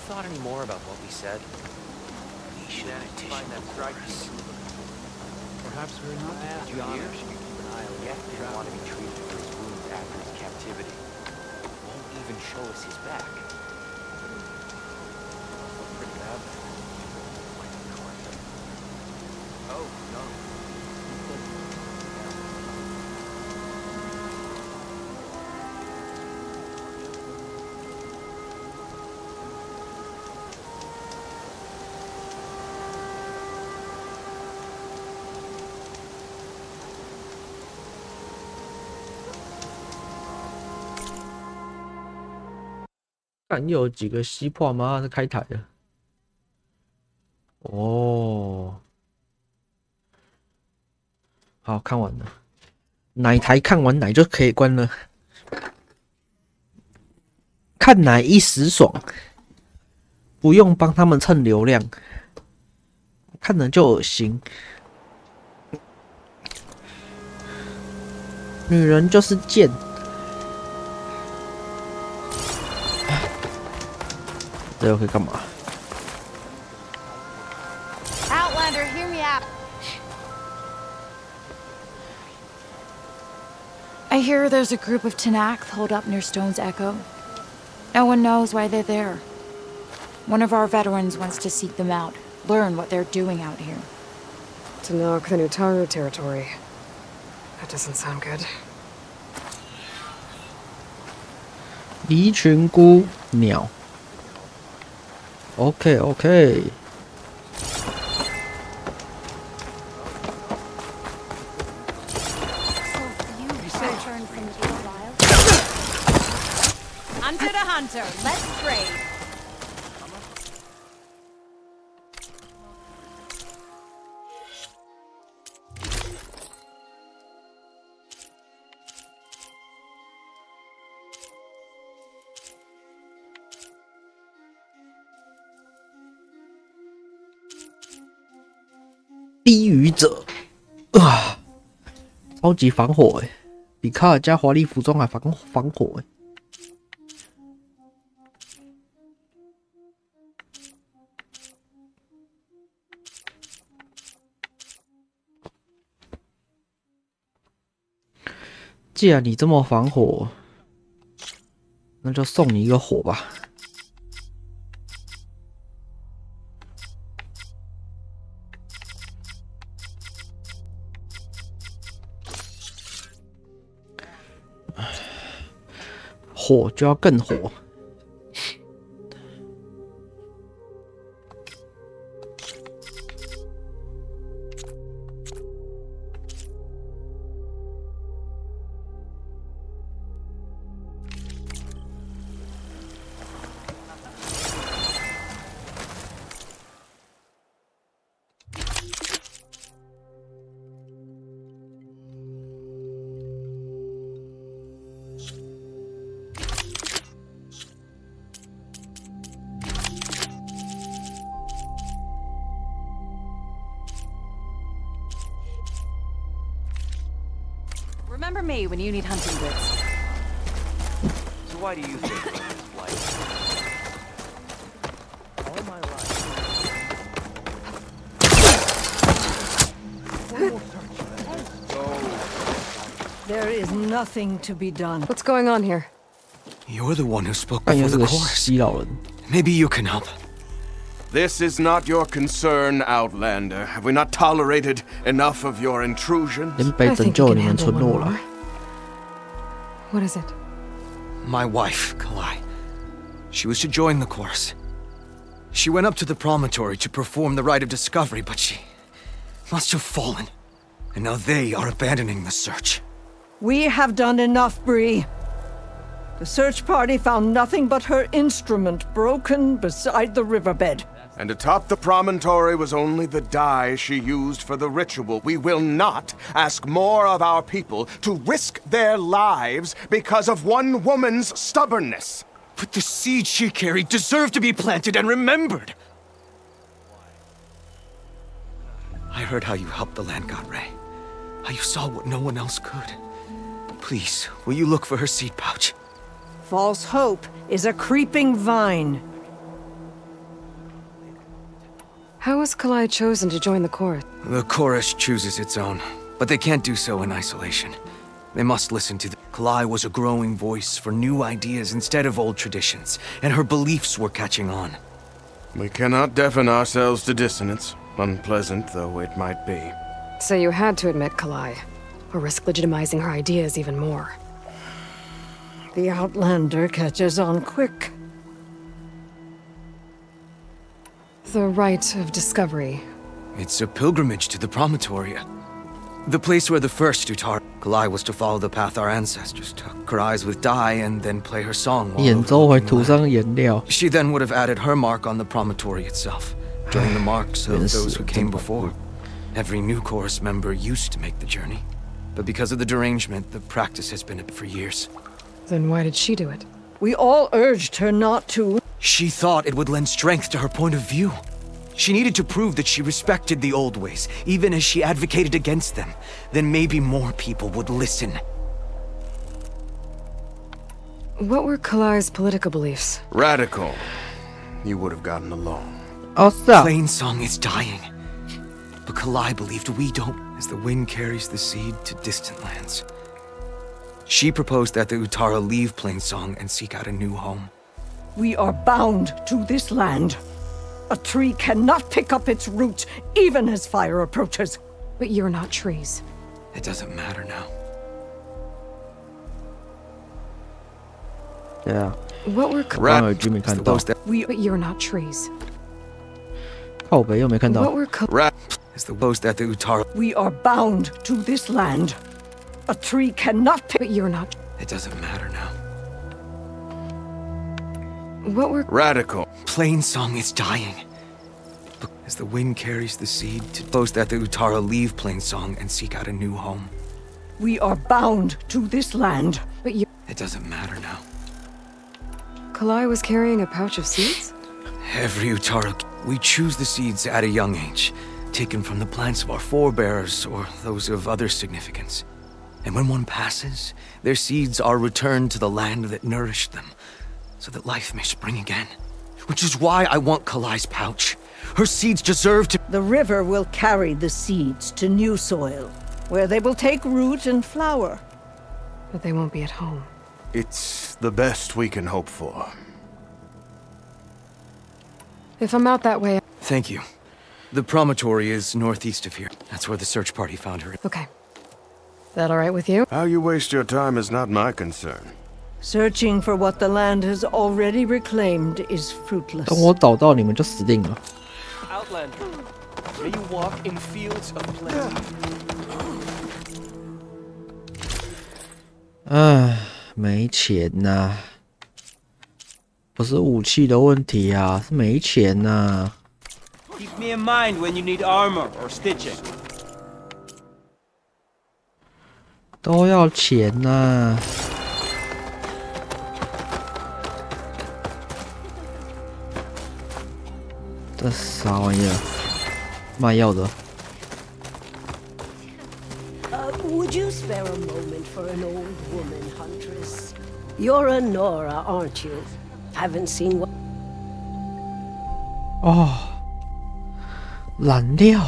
Thought any more about what we said? We should find that strike. Perhaps we're not to John here. Should keep an eye on Yet didn't want to be treated for his wounds after his captivity. Won't even show us his back. Pretty bad. Oh no.看又有几个吸破吗？是开台的。哦，好看完了，奶台看完奶就可以关了。看奶一时爽，不用帮他们蹭流量，看了就恶心。女人就是贱。这个可以干嘛？ I hear there's a group of Tanakh holed up near Stone's Echo. No one knows why they're there. One of our veterans wants to seek them out, learn what they're doing out here. Tanakh, the Nutaru territory. That doesn't sound good. 离群孤鸟。OK。Hunter to hunter, let's trade. 低语者啊，超级防火哎，比卡尔加华丽服装还防火哎。既然你这么防火，那就送你一个火吧。火就要更火。Remember me when you need hunting goods. So why do you think this life? All my life. There is nothing to be done. What's going on here? You're the one who spoke before the chorus. Maybe you can help. This is not your concern, Outlander. Have we not tolerated enough of your intrusions? I think you can handle one more. What is it? My wife, Kalai. She was to join the chorus. She went up to the promontory to perform the rite of discovery, but she must have fallen. And now they are abandoning the search. We have done enough, Bree. The search party found nothing but her instrument broken beside the riverbed. And atop the promontory was only the dye she used for the ritual. We will not ask more of our people to risk their lives because of one woman's stubbornness. But the seed she carried deserved to be planted and remembered. I heard how you helped the land god Ray. How you saw what no one else could. Please, will you look for her seed pouch? False hope is a creeping vine. How was Kalai chosen to join the chorus? The chorus chooses its own, but they can't do so in isolation. They must listen to Kalai was a growing voice for new ideas instead of old traditions, and her beliefs were catching on. We cannot deafen ourselves to dissonance, unpleasant though it might be. So you had to admit Kalai, or risk legitimizing her ideas even more. The Outlander catches on quick. The rite of discovery. It's a pilgrimage to the promontory. The place where the first Utar Kalai was to follow the path our ancestors took. Her eyes with dye and then play her song. She then would have added her mark on the promontory itself, joining the marks of those who came before. Every new chorus member used to make the journey, but because of the derangement, the practice has been for years. Then why did she do it? We all urged her not to. She thought it would lend strength to her point of view. She needed to prove that she respected the old ways, even as she advocated against them. Then maybe more people would listen. What were Kalai's political beliefs? Radical. You would have gotten along. Plainsong is dying. But Kalai believed we don't, as the wind carries the seed to distant lands. She proposed that the Utara leave Plainsong and seek out a new home. We are bound to this land. A tree cannot pick up its roots, even as fire approaches. But you're not trees. It doesn't matter now. Yeah. What were... But you're not trees. 靠北又没看到。 What were... Is the boast that the Utara... We are bound to this land. A tree cannot pick... But you're not... It doesn't matter now. What were... Radical. Plainsong is dying. As the wind carries the seed to boast that the Utara leave Plainsong and seek out a new home. We are bound to this land. But you... It doesn't matter now. Kalai was carrying a pouch of seeds? Every Utara... We choose the seeds at a young age, taken from the plants of our forebears or those of other significance. And when one passes, their seeds are returned to the land that nourished them, so that life may spring again. Which is why I want Kalai's pouch. Her seeds deserve to... The river will carry the seeds to new soil, where they will take root and flower. But they won't be at home. It's the best we can hope for. If I'm out that way... Thank you. The promontory is northeast of here. That's where the search party found her. Okay. That all right with you? How you waste your time is not my concern. Searching for what the land has already reclaimed is fruitless. 等我找到你们就死定了。 Outlander, may you walk in fields of plenty. 唉，没钱呐、不是武器的问题啊，是没钱呐、Keep me in mind when you need armor or stitching. 都要钱呐、这啥玩意儿？卖药的。 Would you spare a moment for an old woman, Huntress? You're a Nora, aren't you? Haven't seen what... 哦，燃料。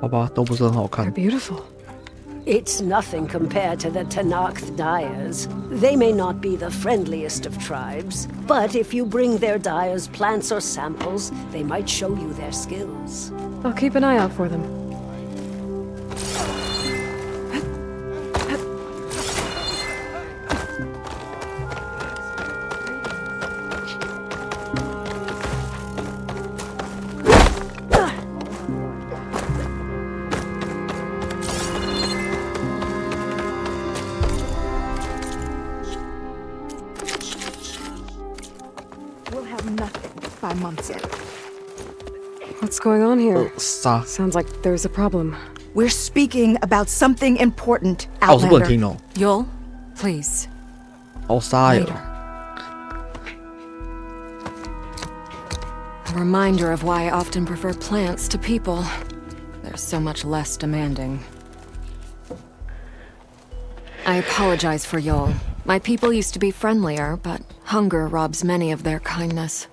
好吧，都不是很好看。 Beautiful. It's nothing compared to the Tanakh dyers. They may not be the friendliest of tribes, but if you bring their dyers plants or samples, they might show you their skills. I'll keep an eye out for them. What's going on here? Sounds like there's a problem. We're speaking about something important, Outlander. Yul, please. Later. A reminder of why I often prefer plants to people. They're so much less demanding. I apologize for Yul. My people used to be friendlier, but hunger robs many of their kindness.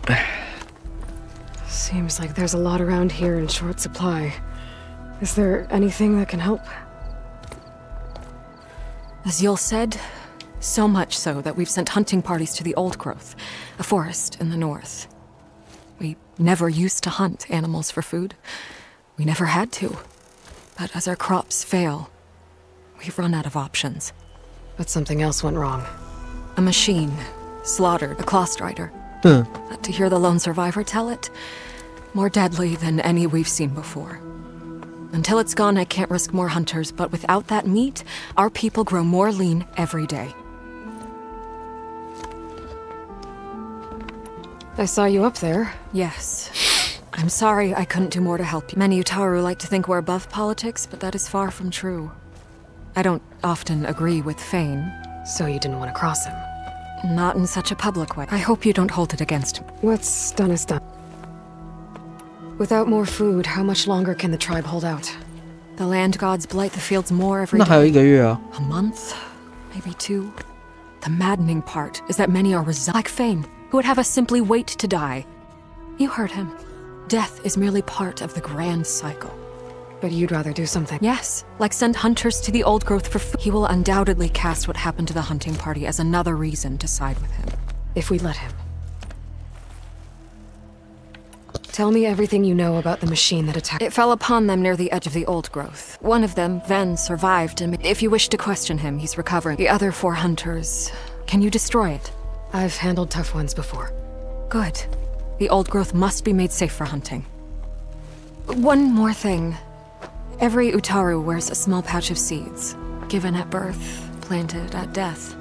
Seems like there's a lot around here in short supply. Is there anything that can help? As Yul said, so much so that we've sent hunting parties to the Old Growth, a forest in the north. We never used to hunt animals for food. We never had to. But as our crops fail, we've run out of options. But something else went wrong. A machine slaughtered a Clawstrider. But to hear the lone survivor tell it, more deadly than any we've seen before. Until it's gone, I can't risk more hunters, but without that meat, our people grow more lean every day. I saw you up there. Yes. I'm sorry I couldn't do more to help you. Many Utaru like to think we're above politics, but that is far from true. I don't often agree with Fane. So you didn't want to cross him? Not in such a public way. I hope you don't hold it against him. What's done is done. Without more food, how much longer can the tribe hold out? The land gods blight the fields more every day. 那还有1个月啊。A month? Maybe 2? The maddening part is that many are like Fane, who would have us simply wait to die. You heard him. Death is merely part of the grand cycle. But you'd rather do something? Yes, like send hunters to the old growth for food. He will undoubtedly cast what happened to the hunting party as another reason to side with him. If we let him. Tell me everything you know about the machine that attacked. It fell upon them near the edge of the old growth. One of them, Ven, survived, and if you wish to question him, he's recovering. The other 4 hunters... Can you destroy it? I've handled tough ones before. Good. The old growth must be made safe for hunting. One more thing. Every Utaru wears a small pouch of seeds, given at birth, planted at death.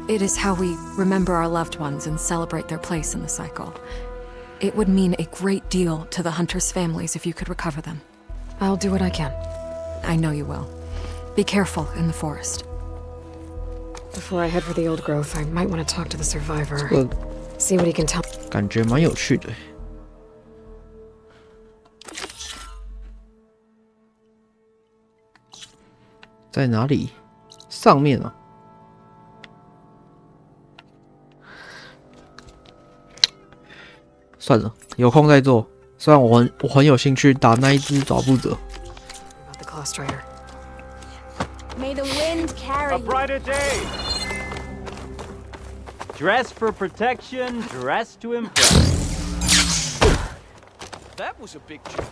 It is how we remember our loved ones and celebrate their place in the cycle. It would mean a great deal to the hunters' families if you could recover them. I'll do what I can. I know you will. Be careful in the forest. Before I head for the old growth, I might want to talk to the survivor. See what he can tell. 感觉蛮有趣的。在哪里？上面啊。算了，有空再做。虽然我很有兴趣打那一只爪步者。May the wind carry a brighter day. Dress for protection, dress to impress. That was a big jump.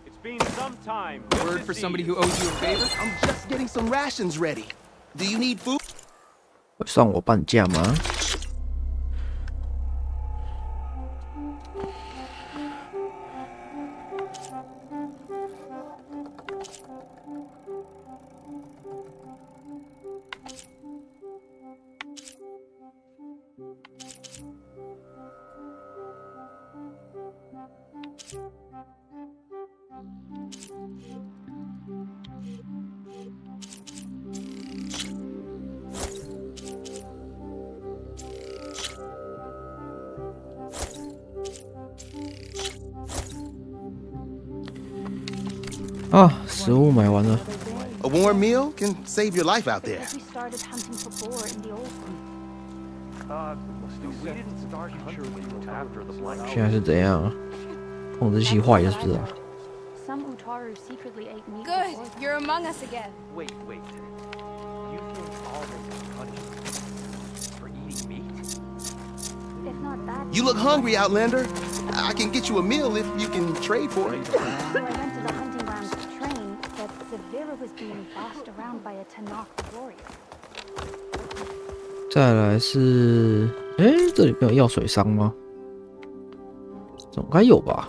It's been some time. Word for somebody who owes you a favor? I'm just getting some rations ready. Do you need food? 会算我半价吗？啊，食物买完了。A warm meal can save your life out there. We started hunting for boar in the old one. We didn't start hunting until after the blight. 现在是怎样啊？控制器坏了是不是啊？ Some Utaru secretly ate meat. Good, you're among us again. Wait. You think all this is punishment for eating meat? If not that. You look hungry, Outlander. I can get you a meal if you can trade for it. So I went to the hunting grounds to train, but Severa was being bossed around by a Tanakh warrior. 再来是，这里没有药水商吗？总该有吧。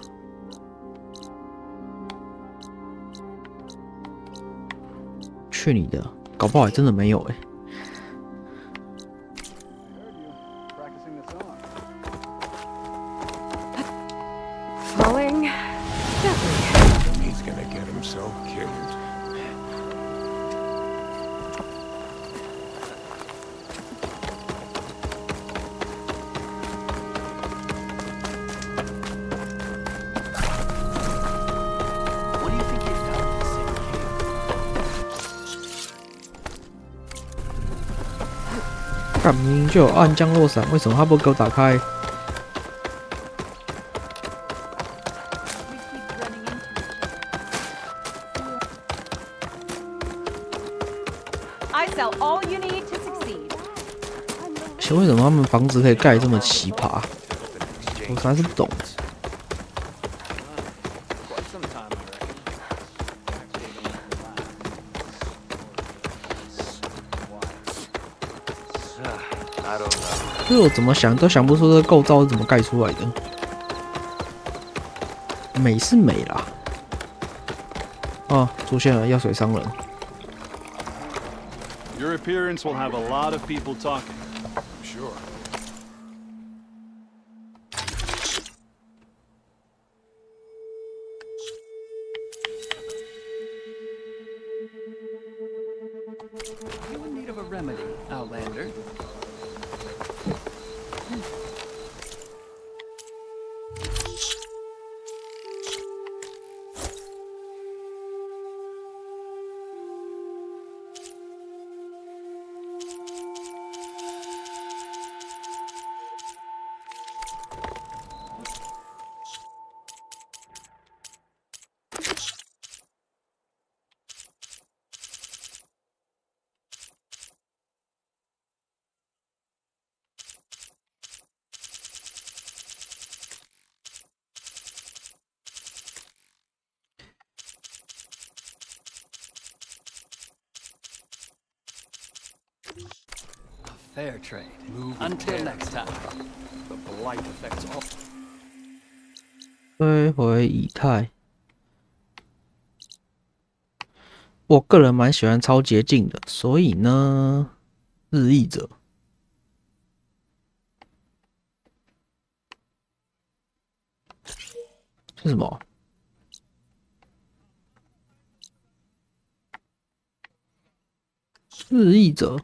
去你的，搞不好还真的没有Falling gently. He's gonna get himself killed. What do you think you've done with the sacred cave? 干明明就有暗降落伞，为什么他不给我打开？ I sell all you need to succeed. 且为什么他们房子可以盖这么奇葩？我实在是不懂。就是我怎么想都想不出这个构造是怎么盖出来的。美是美啦。哦，出现了药水商人。Your appearance will have a lot of people talking. Sure. You in need of a remedy, Outlander. Fair trade. Until next time. The blight affects all. 摧毁以太。我个人蛮喜欢超捷径的，所以呢，日译者。是什么？日译者。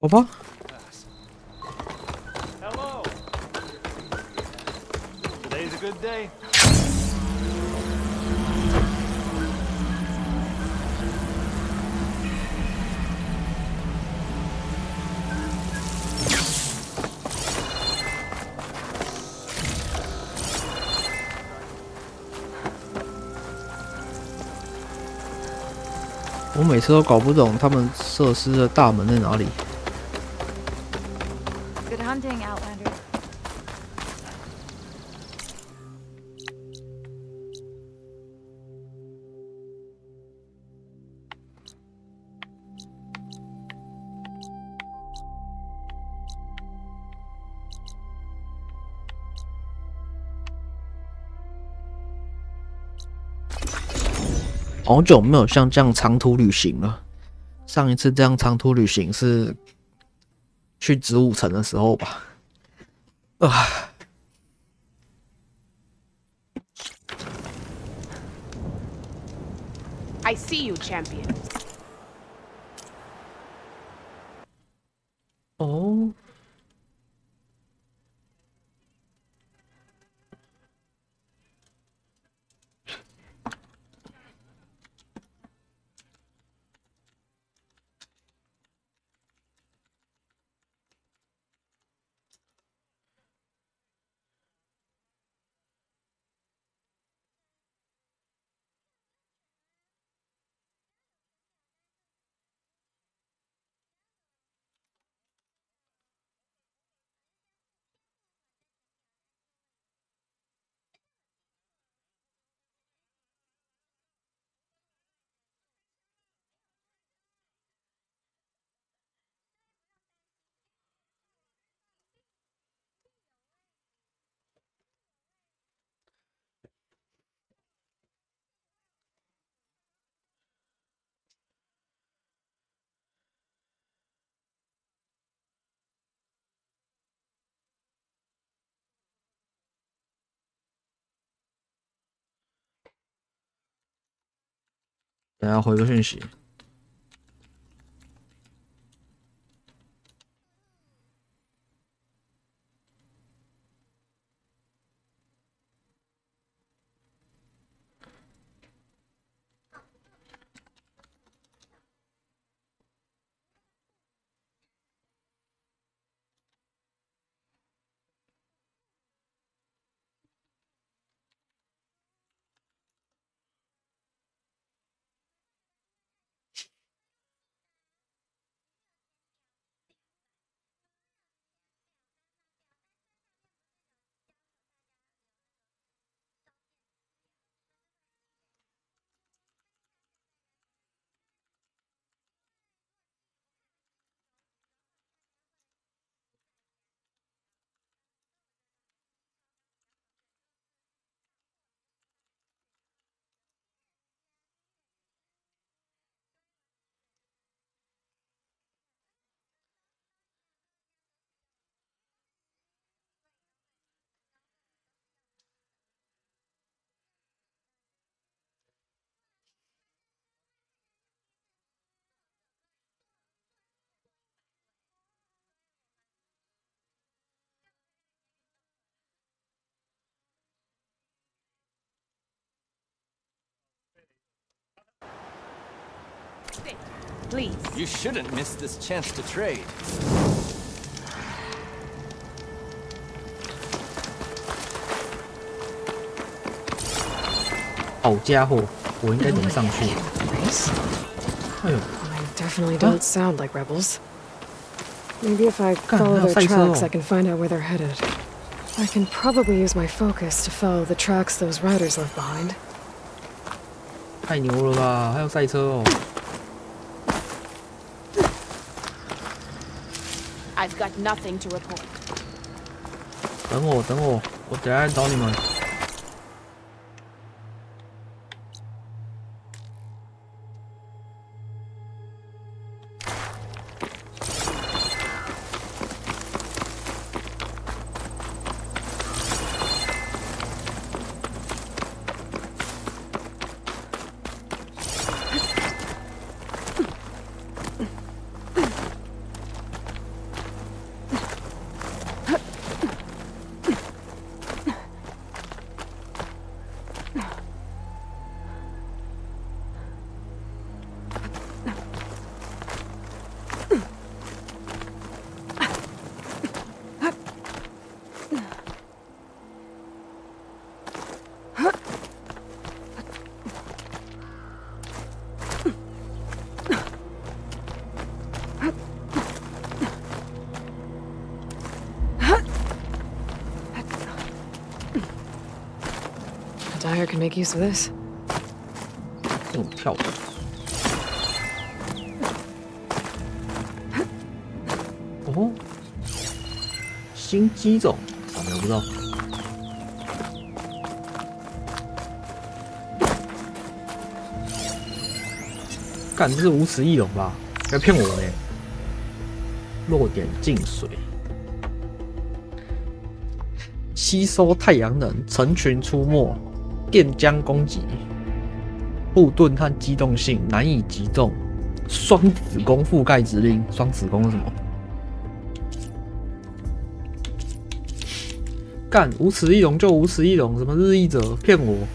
好吧。Hello. Today's a good day. 我每次都搞不懂他们设施的大门在哪里。Good hunting, Outlander. 好久没有像这样长途旅行了。上一次这样长途旅行是去子午城的时候吧。I see you, champion. 哦。等下回个讯息。please. You shouldn't miss this chance to trade. 好家伙，我应该怎么上去？哎呦 I definitely don't sound like rebels. Maybe if I follow their tracks, I can find out where they're headed. I can probably use my focus to follow the tracks those riders left behind. 太牛了吧！还有赛车哦。 I've got nothing to report. 等我，等我，我等下来找你们。Dyer can make use of this. 这种跳的。哦，新机种，我不知道。干，这是无齿翼龙吧？不要骗我嘞！弱点进水。 吸收太阳能，成群出没，电浆攻击，护盾和机动性难以击中，双子弓覆盖指令。双子弓是什么？干，无齿翼龙就无齿翼龙，什么日翼者骗我？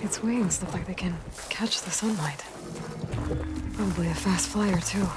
Its wings look like they can catch the sunlight. Probably a fast flyer, too.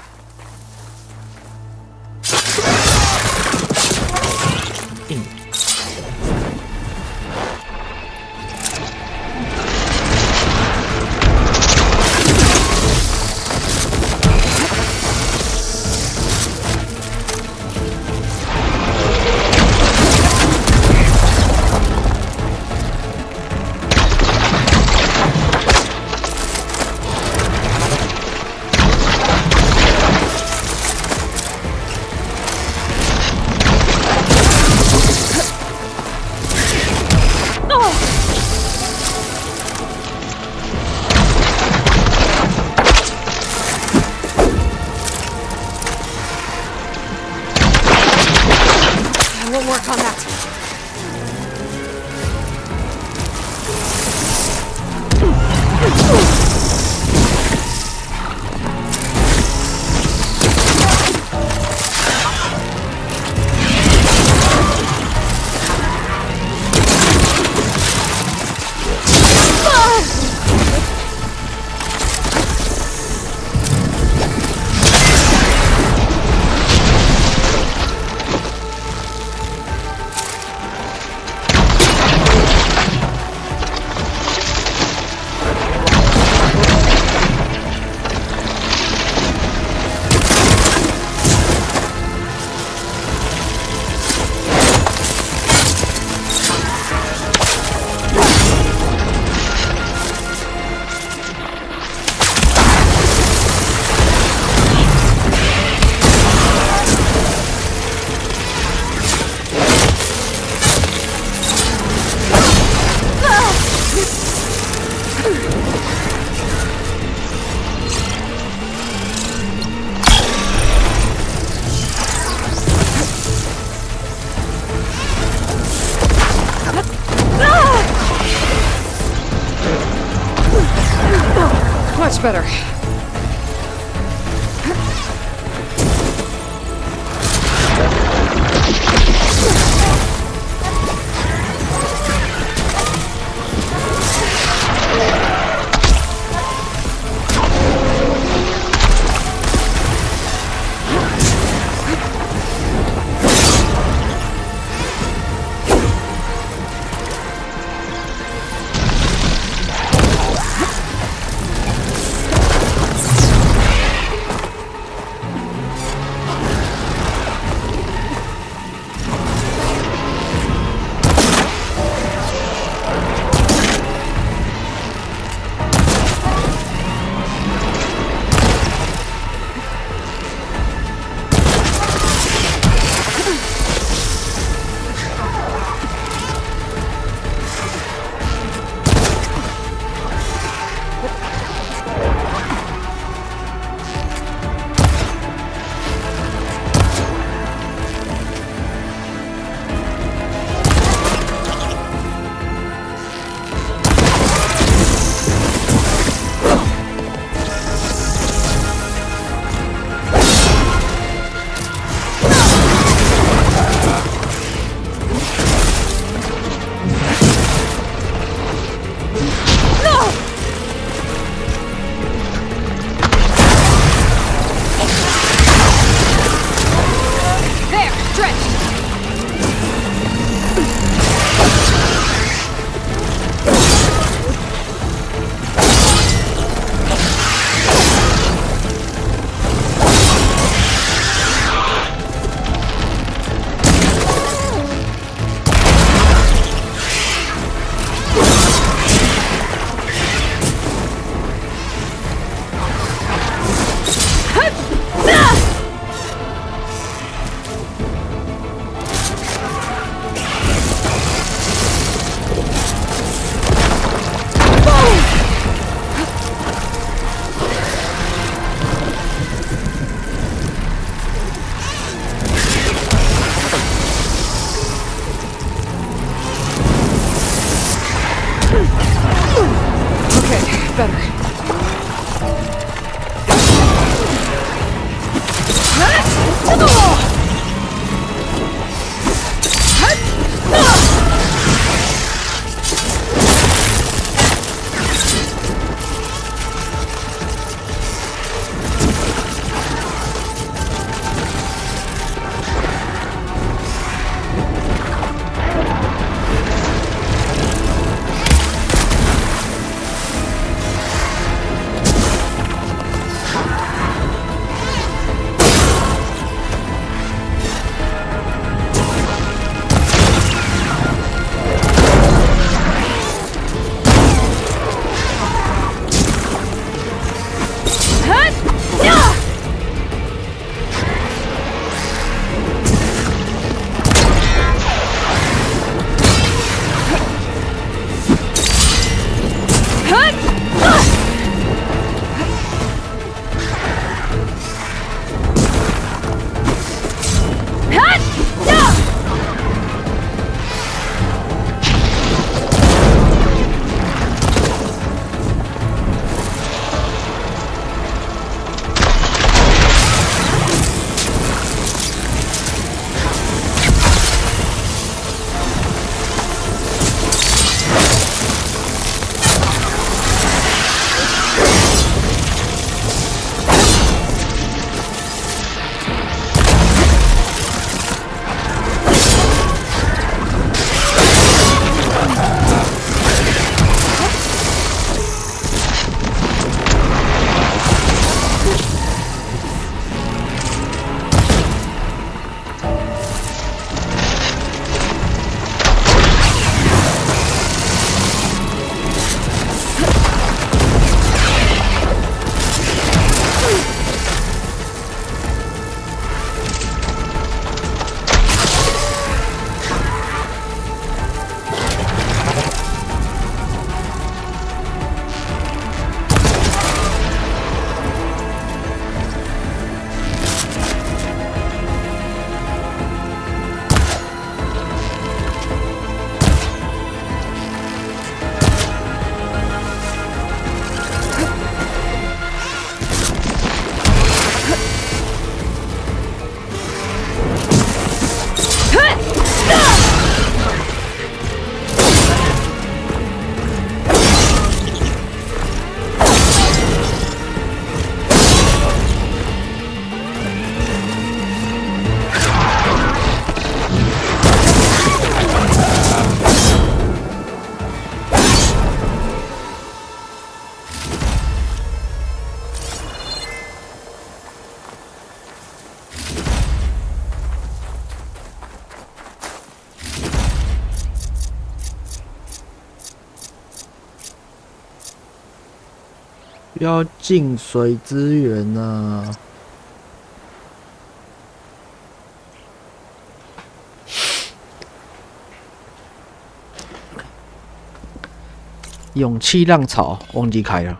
We'll work on that. Much better. better. “要净水资源啊！”勇气浪潮忘记开了。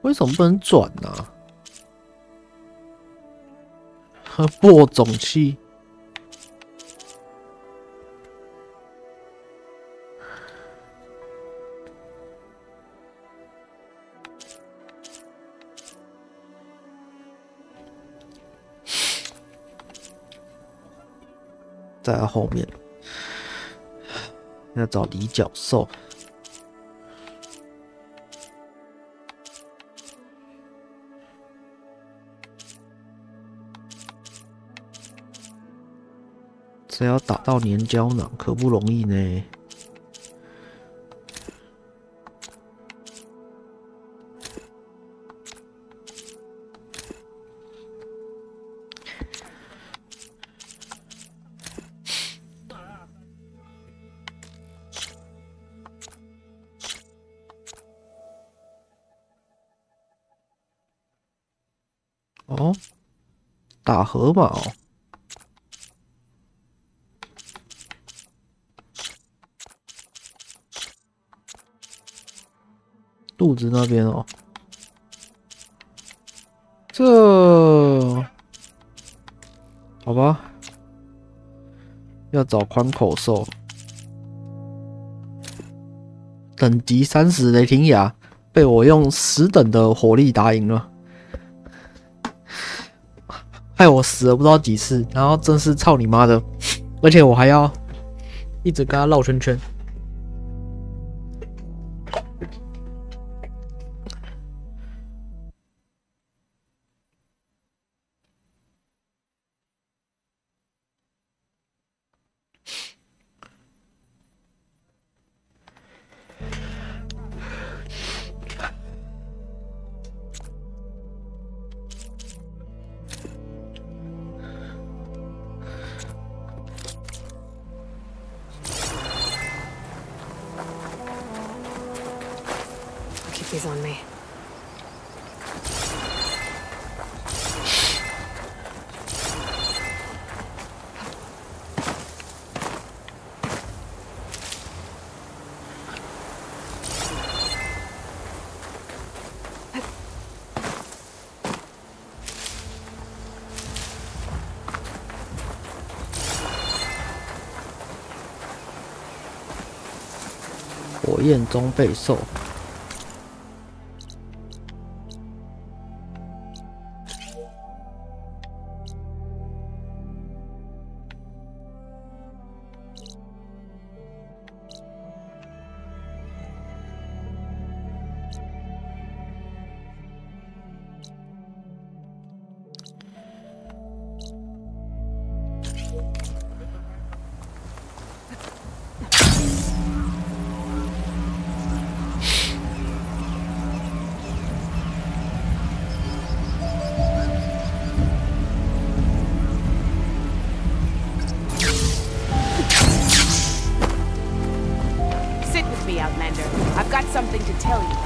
为什么不能转呢？播种器。在后面要找离角兽。这要打到粘胶囊可不容易呢。哦，打河马哦。肚子那边哦，这好吧，要找宽口兽，等级30雷霆牙被我用10等的火力打赢了，害我死了不知道几次，然后真是操你妈的，而且我还要一直跟他绕圈圈。He's on me. 火焰中备兽。I've got something to tell you.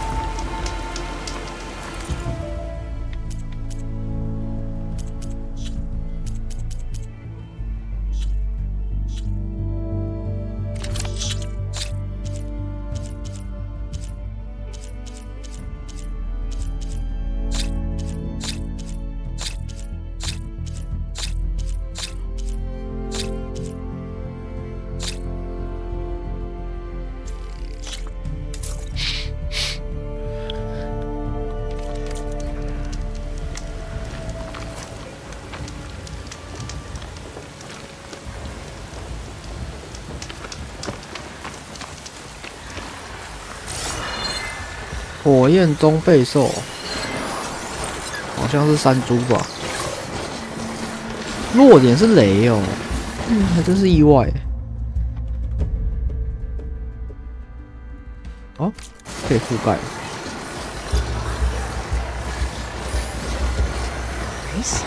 火焰中备兽，好像是山猪吧？弱点是雷哦，还真是意外。哦，可以覆盖。Nice.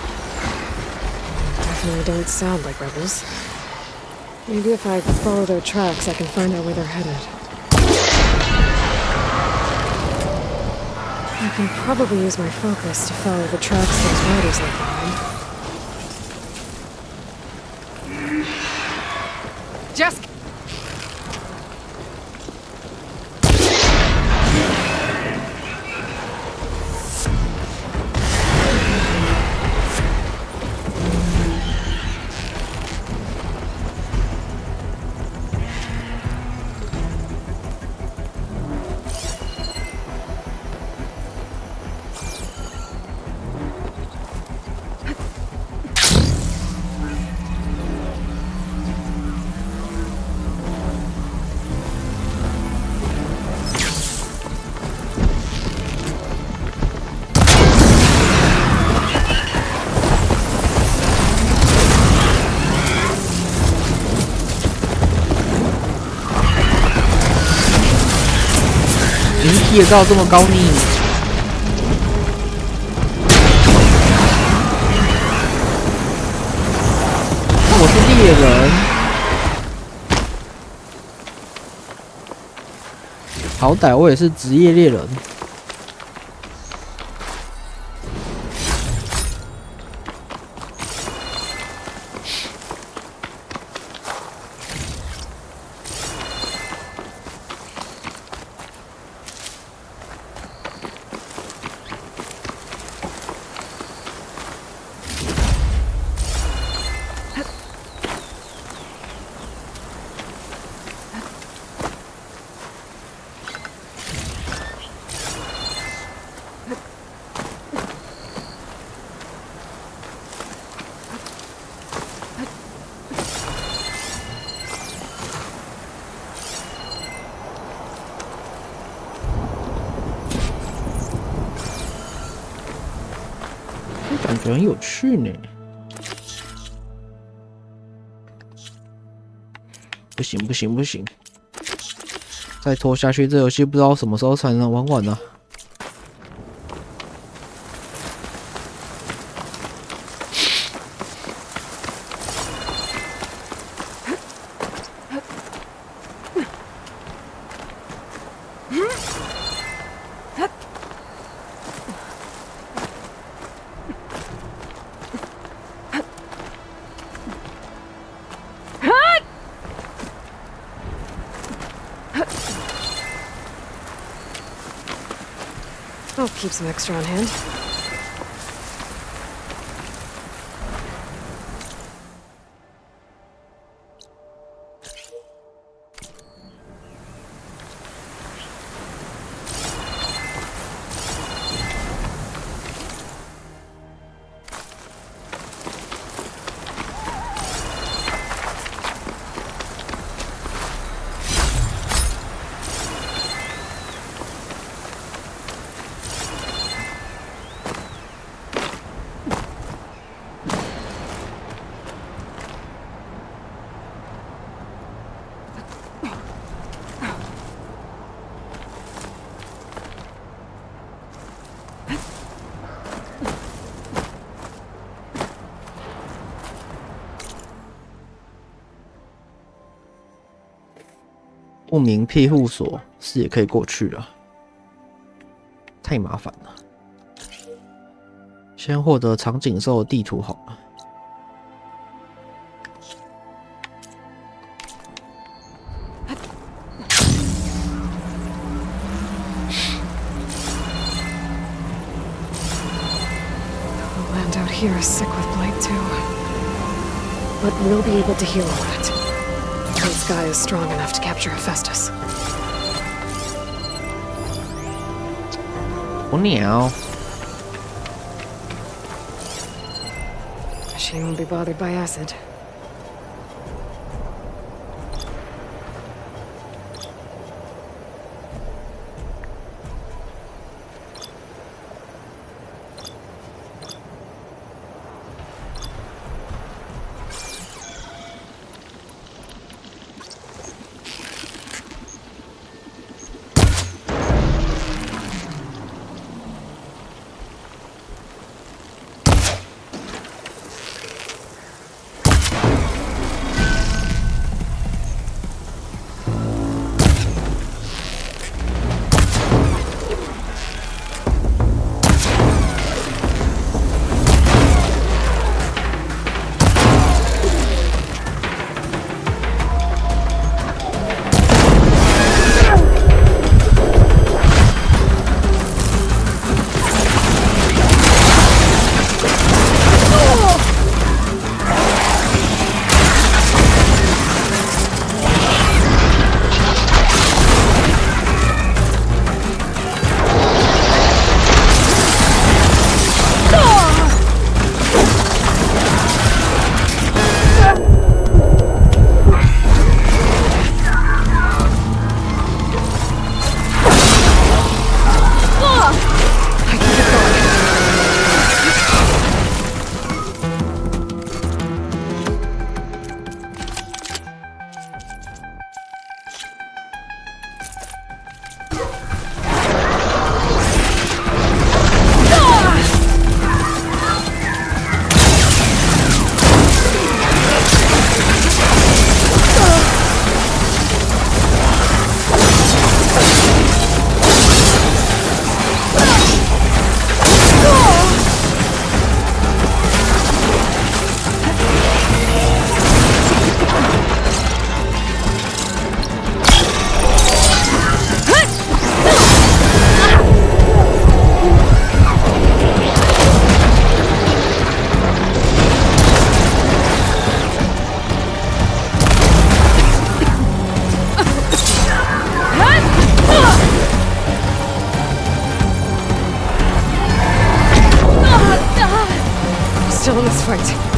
Definitely don't sound like rebels. Maybe if I follow their tracks, I can find out where they're headed. I can probably use my focus to follow the tracks those riders left behind. Just... 屁也高这么高呢？我是猎人，好歹我也是职业猎人。感觉很有趣呢。不行不行不行，再拖下去，这游戏不知道什么时候才能玩完呢。I'll keep some extra on hand.不明庇护所是也可以过去了，太麻烦了。先获得长颈兽的地图好了。The land out here is sick with blight too, but we'll be able to heal all it. The sky is strong enough to capture Hephaestus. 捕鸟。 She won't be bothered by acid. still in this fight.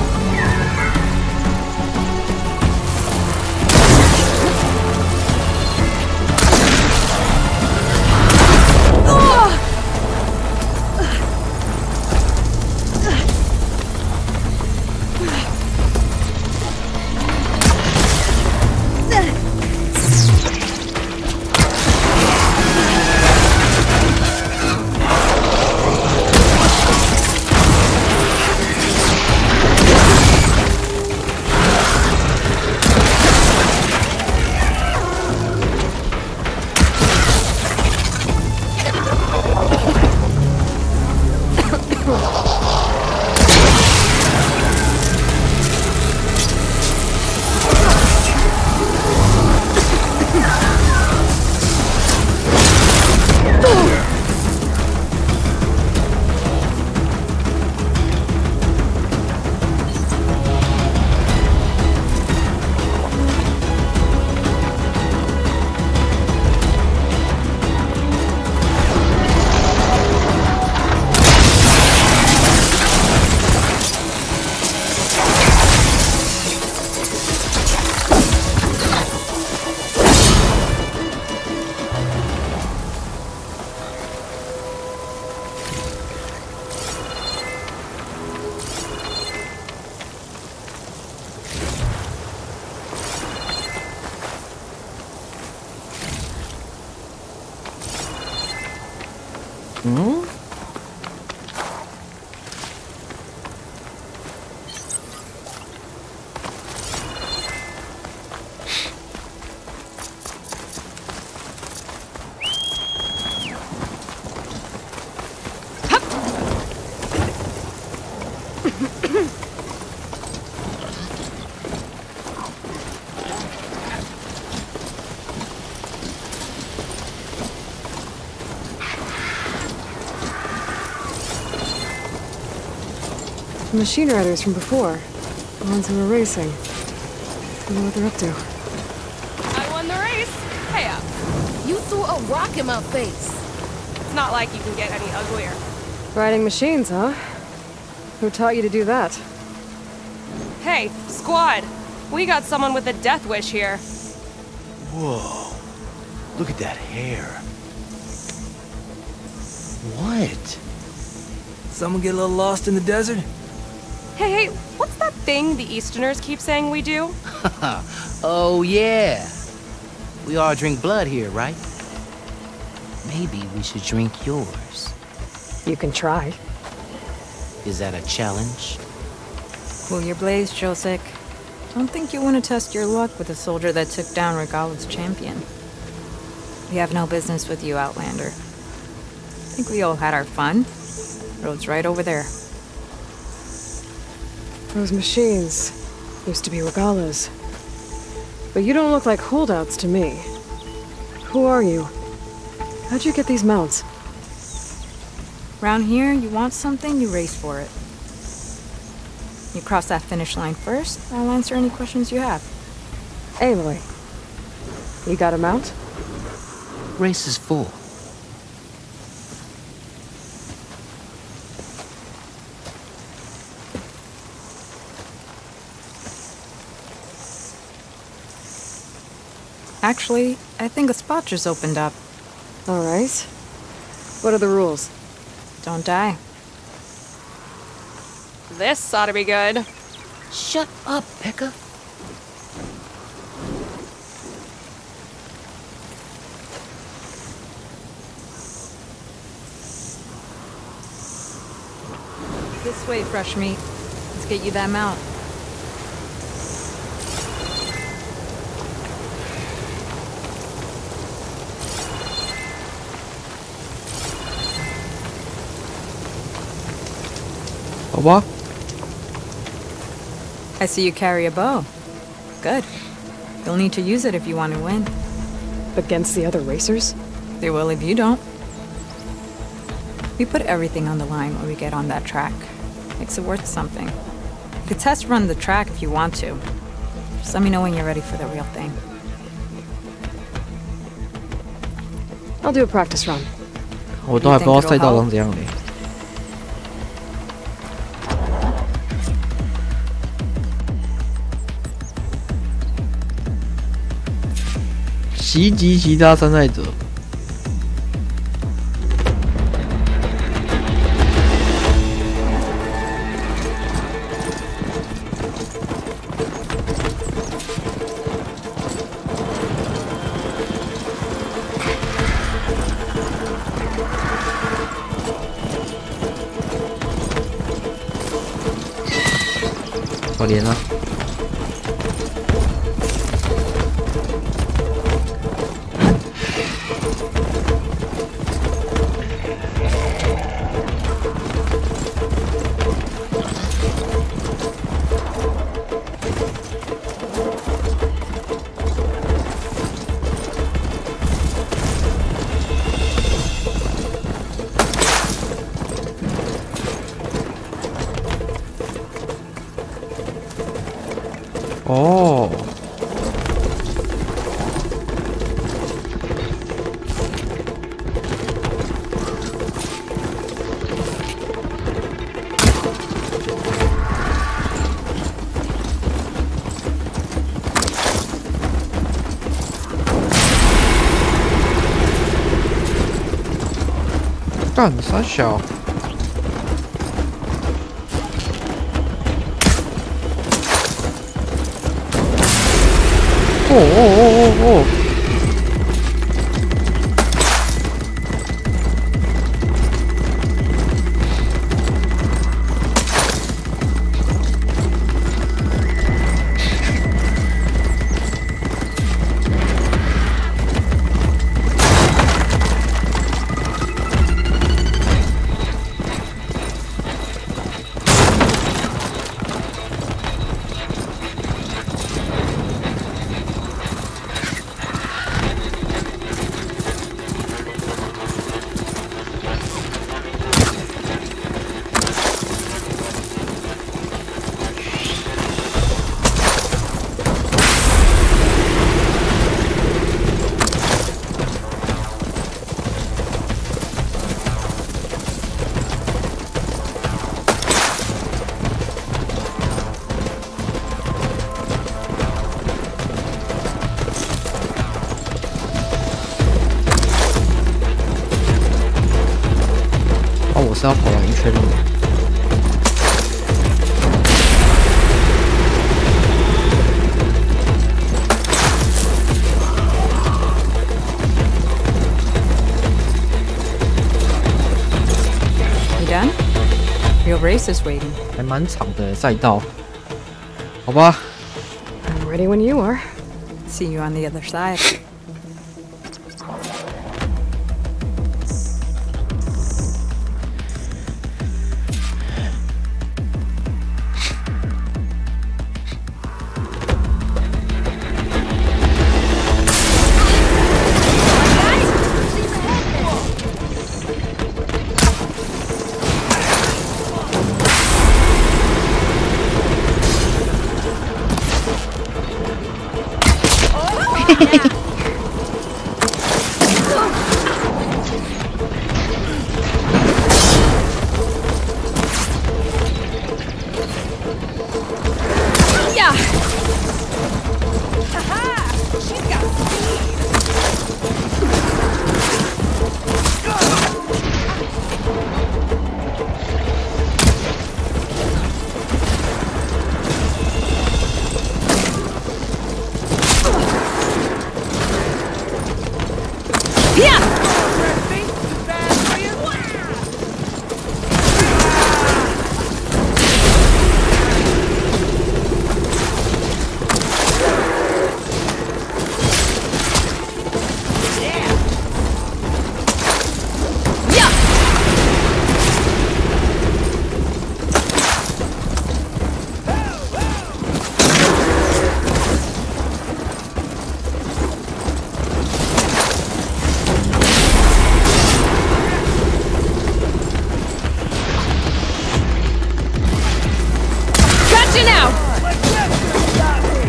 The machine riders from before. The ones who were racing. I know what they're up to. I won the race. Hey up. You threw a rock in my face. It's not like you can get any uglier. Riding machines, huh? Who taught you to do that? Hey, squad. We got someone with a death wish here. Whoa. Look at that hair. What? Someone get a little lost in the desert? Hey, what's that thing the Easterners keep saying we do? Oh, yeah. We all drink blood here, right? Maybe we should drink yours. You can try. Is that a challenge? Cool your blaze, Josek. Don't think you want to test your luck with a soldier that took down Regala's champion. We have no business with you, Outlander. I think we all had our fun. Road's right over there. Those machines used to be Regala's. But you don't look like holdouts to me. Who are you? How'd you get these mounts? Round here, you want something, you race for it. You cross that finish line first, I'll answer any questions you have. Aloy, you got a mount? Race is full. Actually, I think a spot just opened up. All right. What are the rules? Don't die. This ought to be good. Shut up, Pekka. This way, fresh meat. Let's get you that mount. What? I see you carry a bow. Good. You'll need to use it if you want to win. Against the other racers? They will if you don't. We put everything on the line when we get on that track. Makes it worth something. You could test run the track if you want to. Just let me know when you're ready for the real thing. I'll do a practice run. 我都还不知道赛道长怎样嘞。袭击其他参赛者。可怜啊！哦，干啥小？哦！我是要跑完一圈的。You done? Your race is waiting. 还蛮长的赛道，好吧。I'm ready when you are. See you on the other side.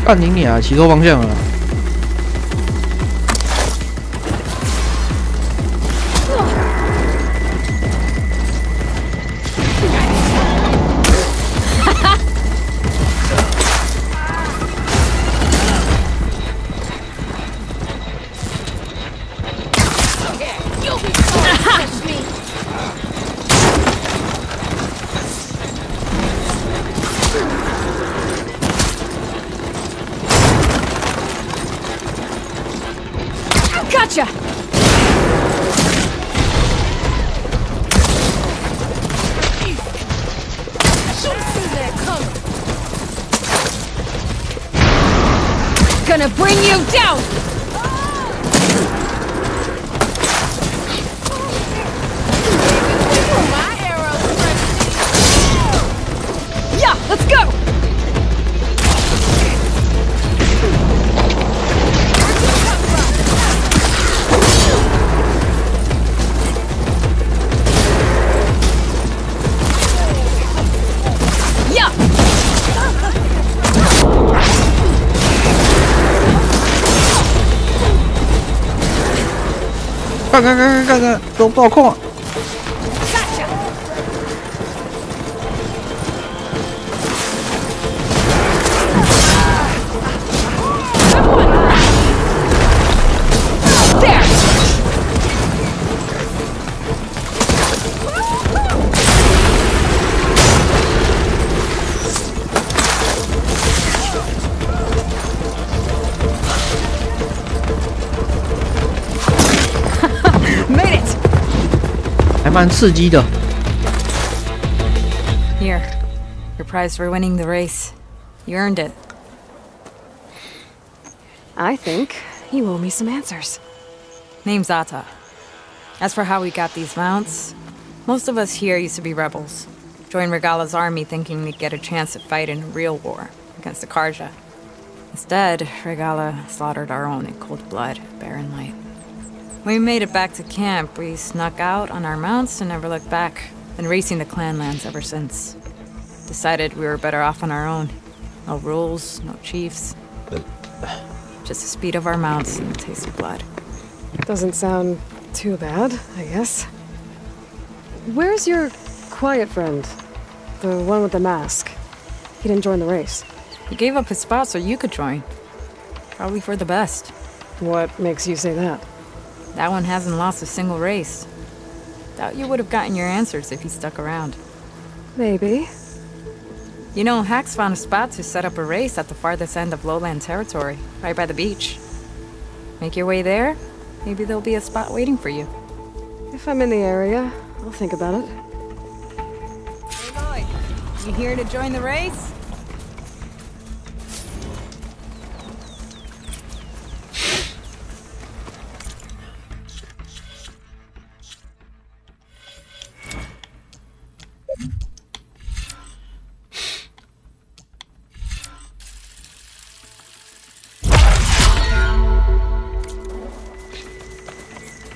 干你娘！骑错方向了。Gotcha! Gonna bring you down! Yeah, let's go! Yeah! 看，都爆控啊！ 还蛮刺激的。 Here, your prize for winning the race. You earned it. I think you owe me some answers. Name's Ata. As for how we got these mounts, most of us here used to be rebels. Joined Regala's army thinking we'd get a chance to fight in a real war against the Karja. Instead, Regala slaughtered our own in cold blood, Barren Light. When we made it back to camp, we snuck out on our mounts and never looked back. Been racing the clan lands ever since. Decided we were better off on our own. No rules, no chiefs. Just the speed of our mounts and the taste of blood. Doesn't sound too bad, I guess. Where's your quiet friend? The one with the mask. He didn't join the race. He gave up his spot so you could join. Probably for the best. What makes you say that? That one hasn't lost a single race. Doubt you would have gotten your answers if he stuck around. Maybe. You know, Hax found a spot to set up a race at the farthest end of lowland territory, right by the beach. Make your way there, maybe there'll be a spot waiting for you. If I'm in the area, I'll think about it. Hey boy, you here to join the race?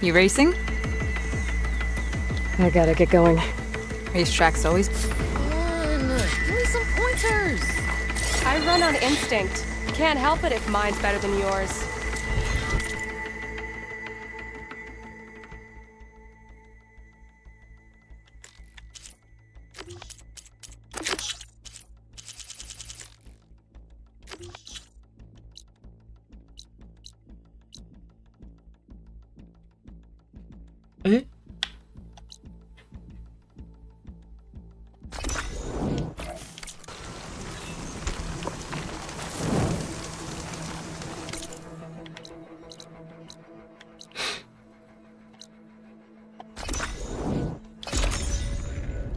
You racing? I gotta get going. Racetracks always. Give me some pointers. I run on instinct. Can't help it if mine's better than yours. Eh?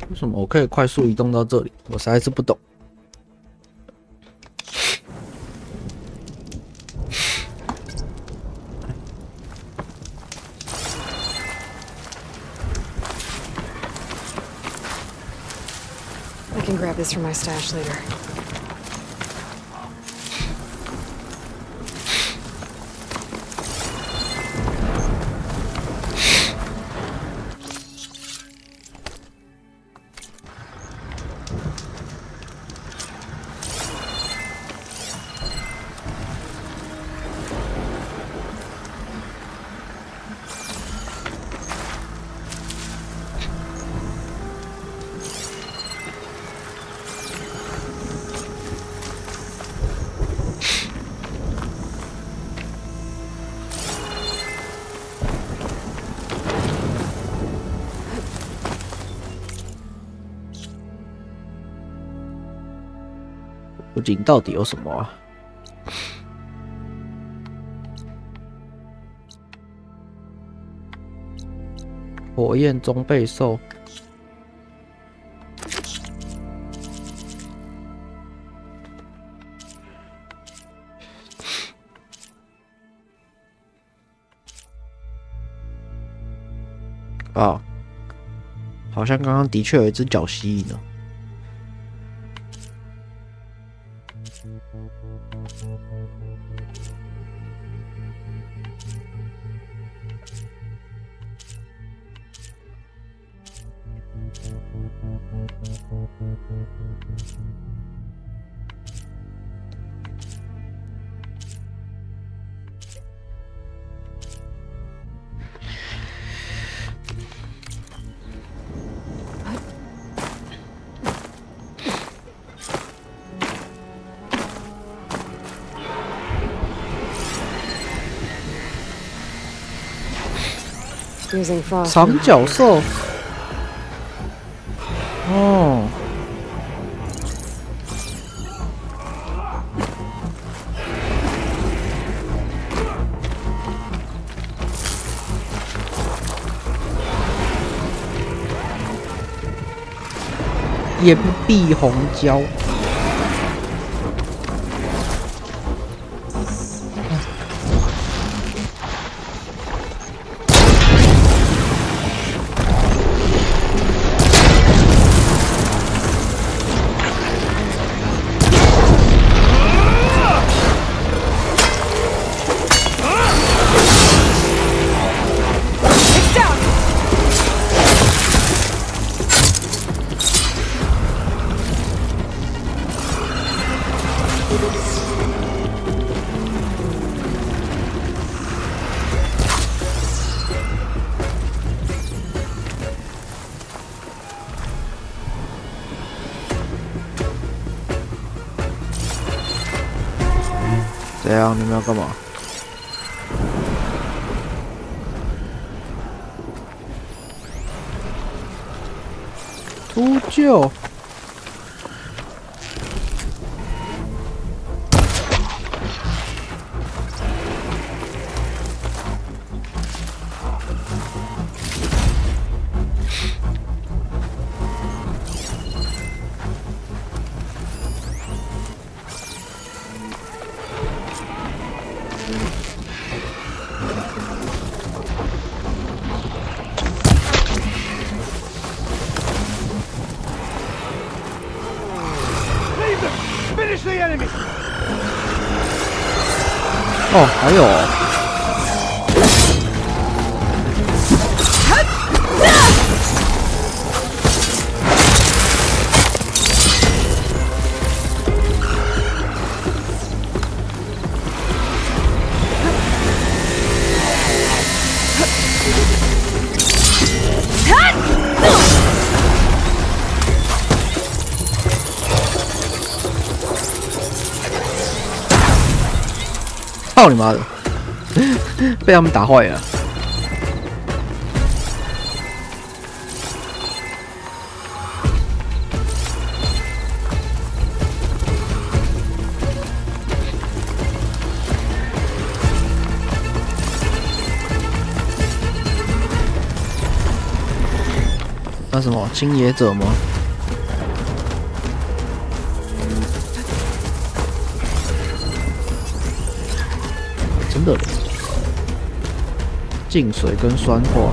为什么我可以快速移动到这里？我实在是不懂。I can grab this from my stash later.不仅到底有什么啊？火焰中备兽。啊，好像刚刚的确有一只角蜥蜴呢。长角兽。哦。岩壁红椒。怎样？你们要干嘛？秃鹫。哦，还有哦。操你妈的！被他们打坏了。那什么青野者吗？真的，净水跟酸化，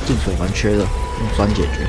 净水蛮缺的，用酸解决。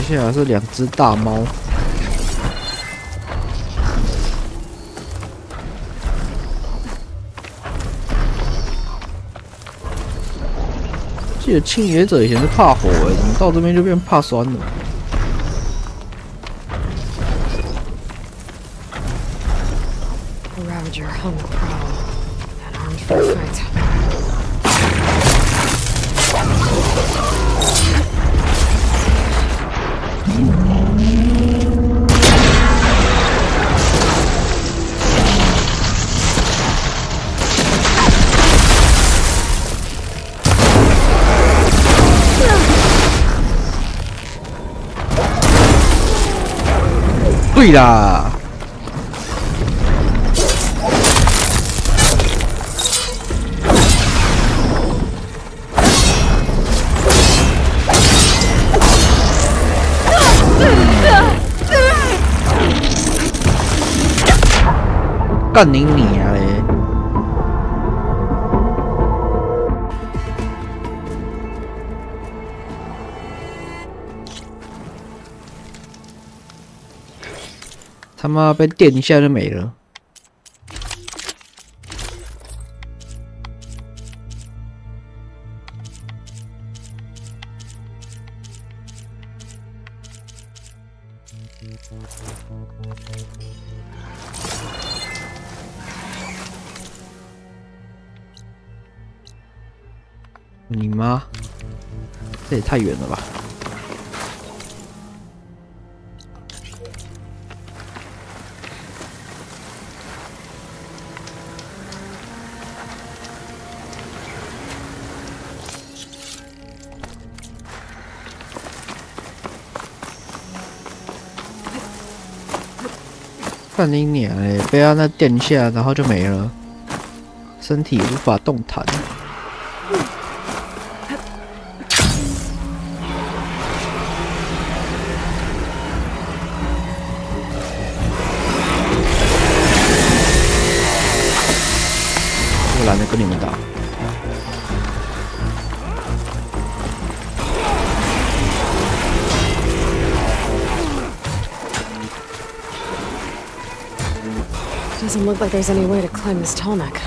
接下来是2只大猫，记得青野者以前是怕火怎么到这边就变怕酸了？Ravager hung prowl and armed for a fight. 对啦。干你娘嘞！他妈被电一下就没了。你妈，这也太远了吧！干你娘嘞！被他那电一下，然后就没了，身体无法动弹。我懒得跟你们打。Doesn't look like there's any way to climb this tall neck.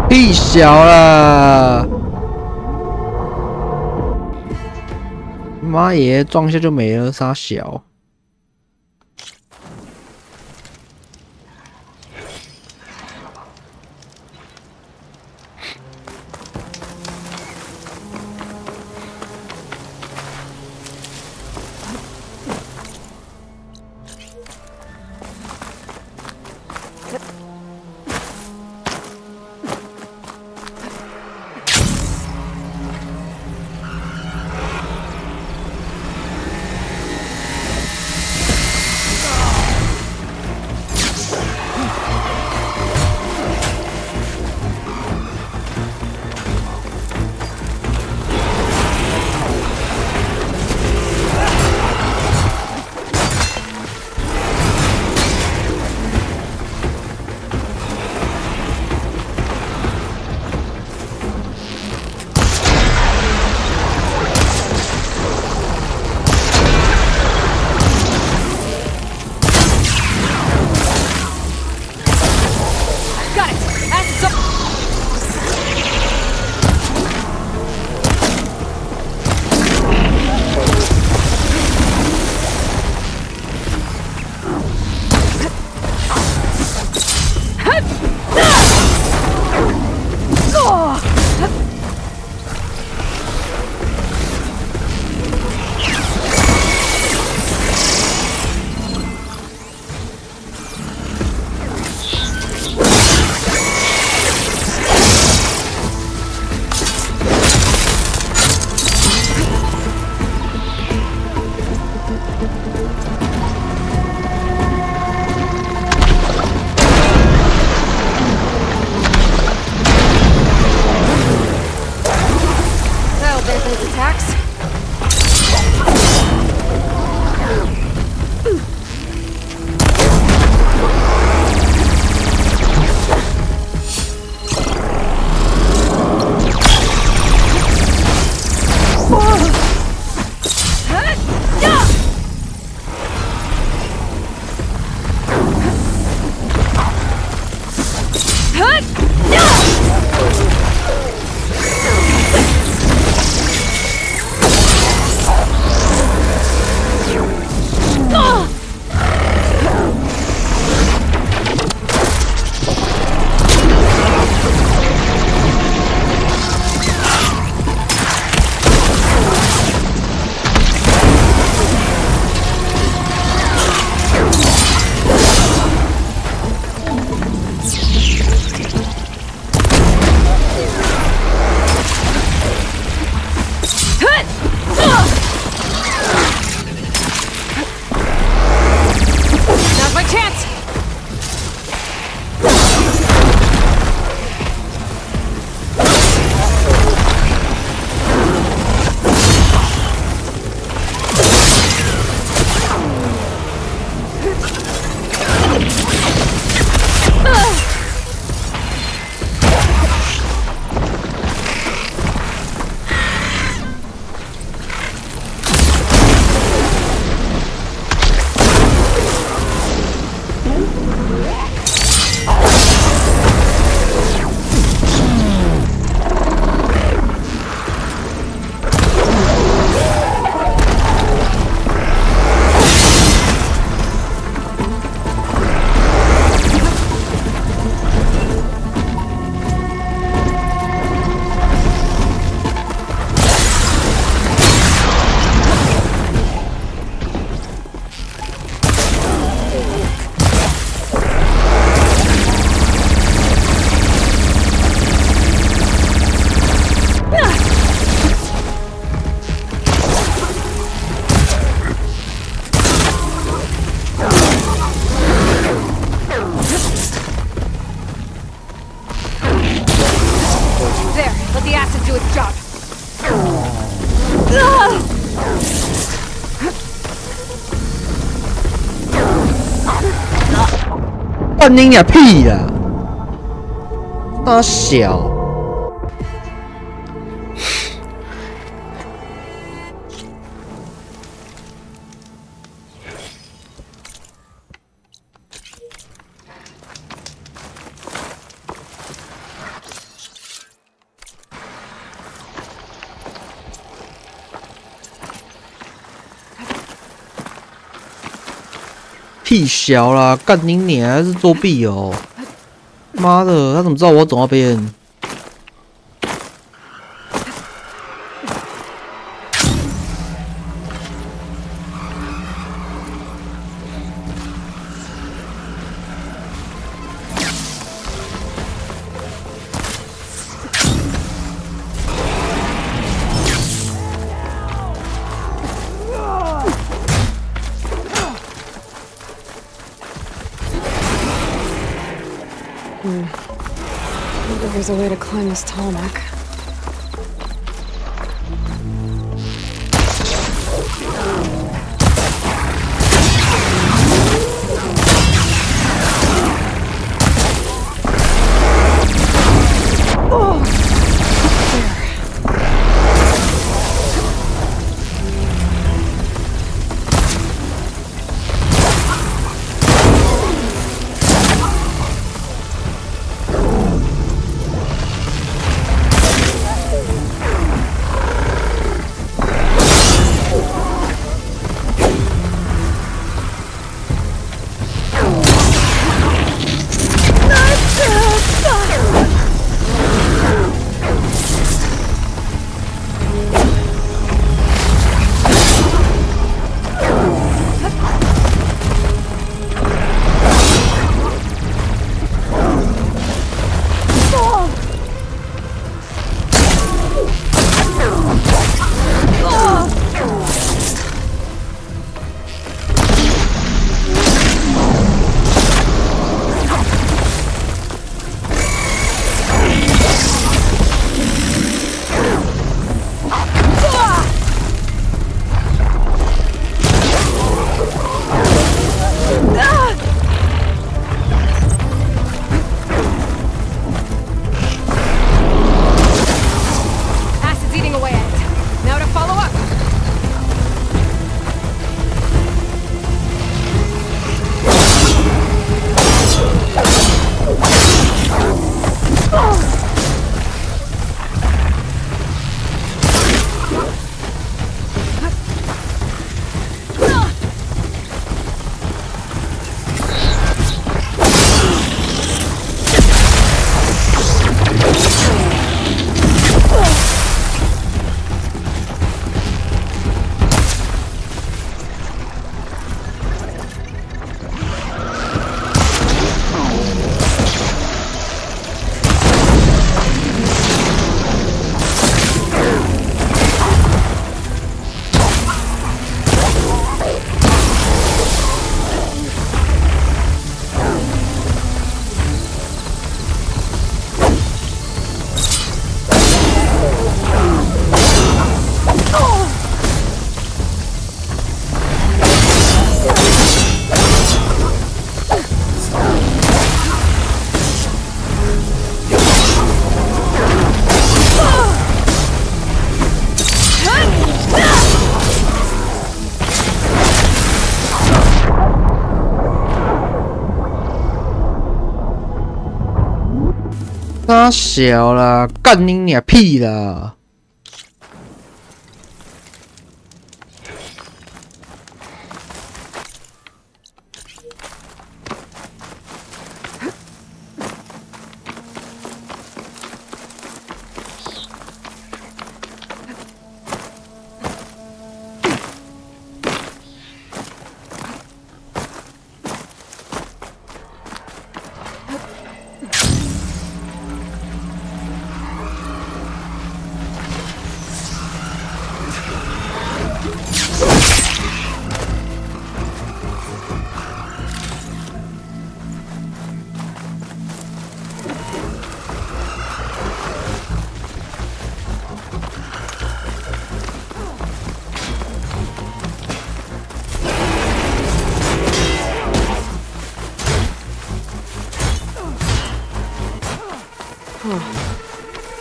屁小了，妈耶，撞一下就没了，傻小。干你娘屁啦！大小。 屁小啦，干你娘！还是作弊哦！妈的，他怎么知道我走那边？Maybe there's a way to climb this tarmac. 他小啦，干你娘屁啦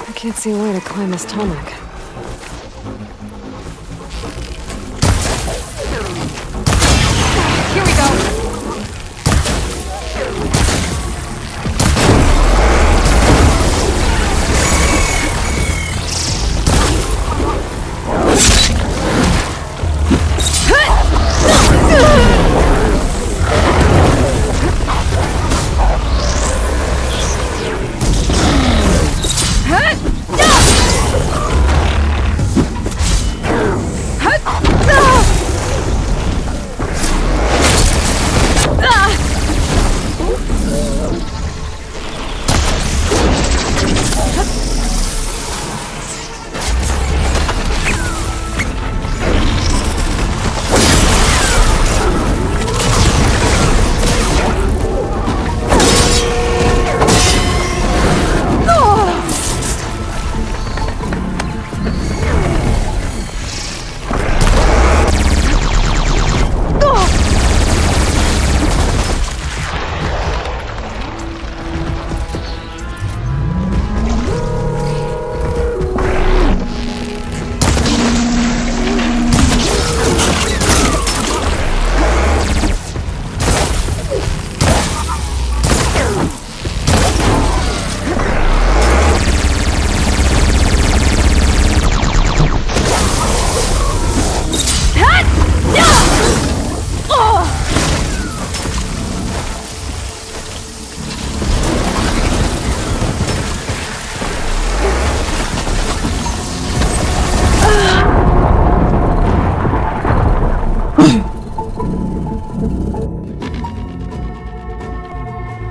！I can't see a way to climb this tarmac. Here we go.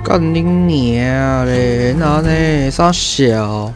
干你娘嘞！那呢？傻小。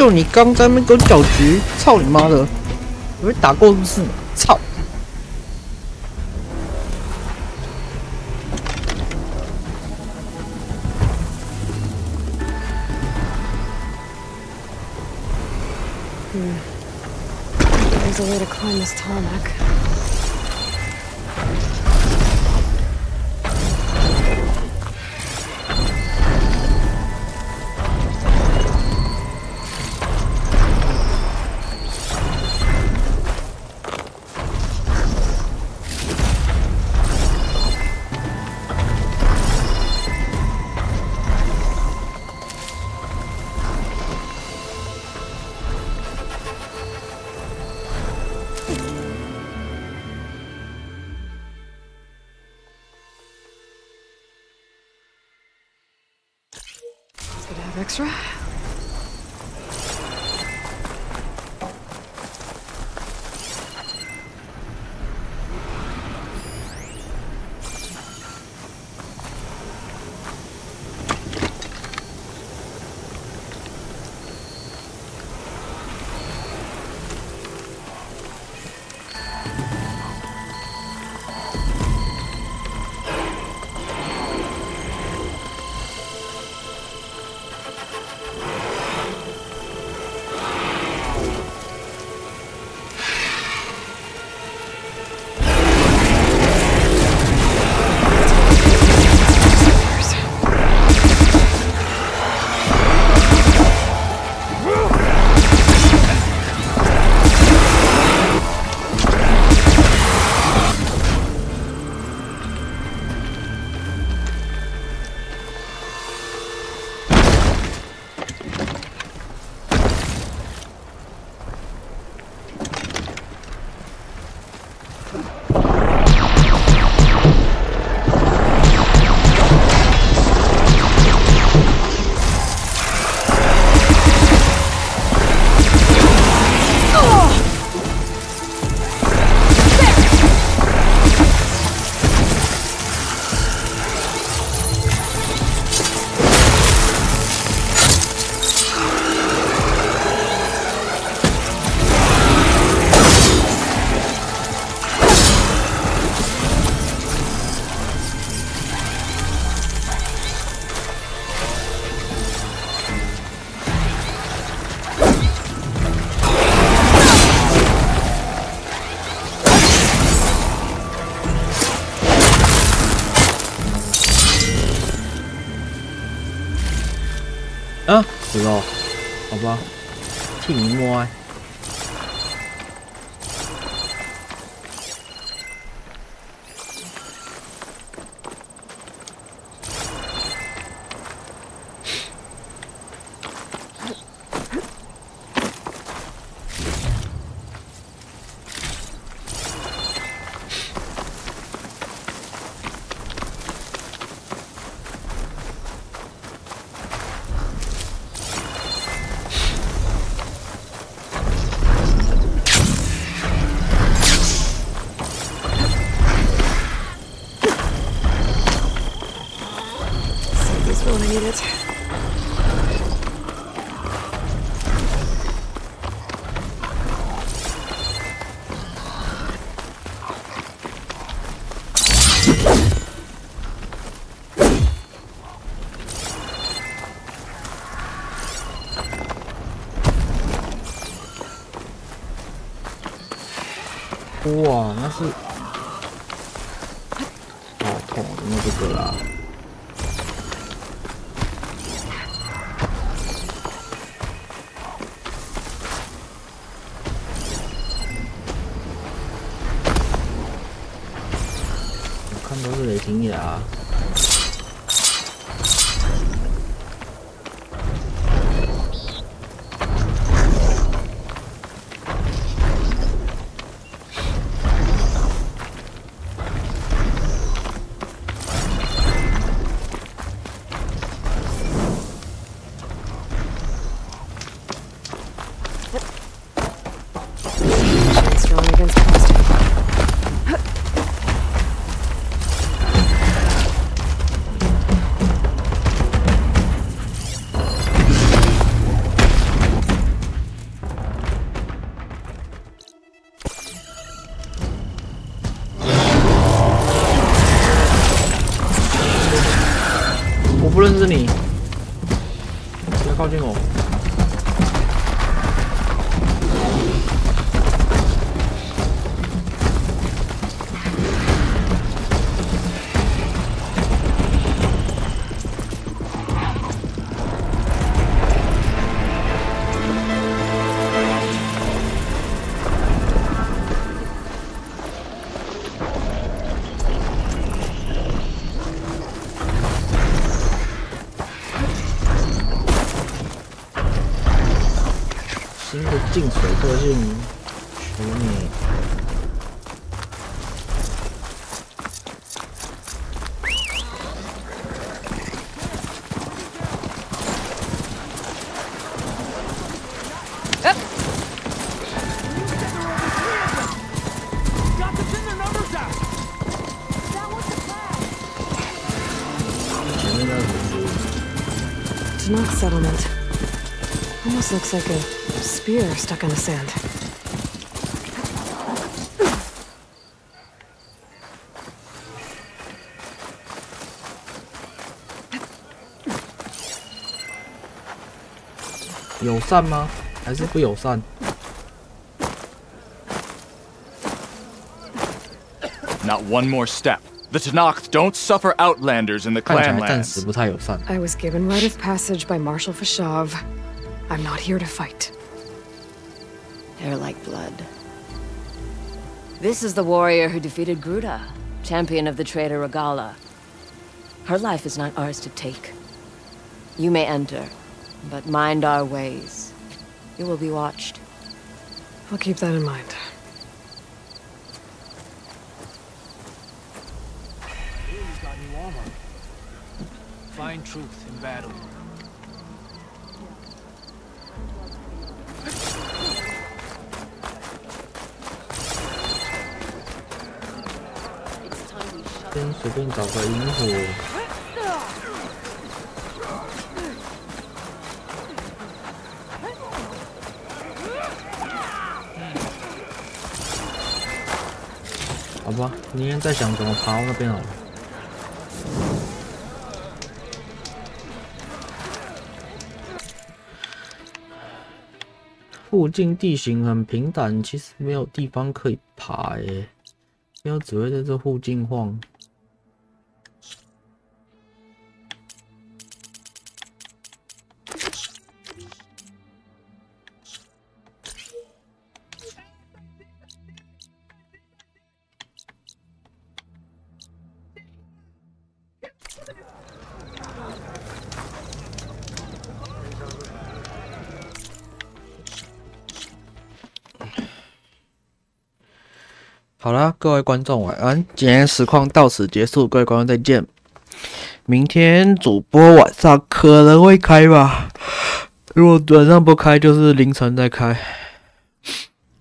就你刚在那边给我搅局，操你妈的！我被打过是不是？操！There's a way to climb this tarmac. Could have extra.啊，死了，好吧，替你默哀。哇，那是好痛，那这个啦。我看都是雷霆牙。 我不认识你，不要靠近我。新的进水特性取你。前面那是什么？Tanakh settlement. Almost looks like a spear stuck in the sand. 友善吗？还是不友善？ Not one more step. The Tanakh don't suffer outlanders in the 看起来 clanlands. 暂时不太友善。 I was given rite of passage by Marshal Fashav. I'm not here to fight. They're like blood. This is the warrior who defeated Gruda, champion of the traitor Regala. Her life is not ours to take. You may enter, but mind our ways. You will be watched. I'll keep that in mind. Find truth in battle. It's time we shut 先随便找个萤火。好吧，明天再想怎么爬到那边好了。 附近地形很平坦，其实没有地方可以爬耶，要只会在这附近晃。好啦，各位观众晚安。今天实况到此结束，各位观众再见。明天主播晚上可能会开吧，如果晚上不开，就是凌晨再开，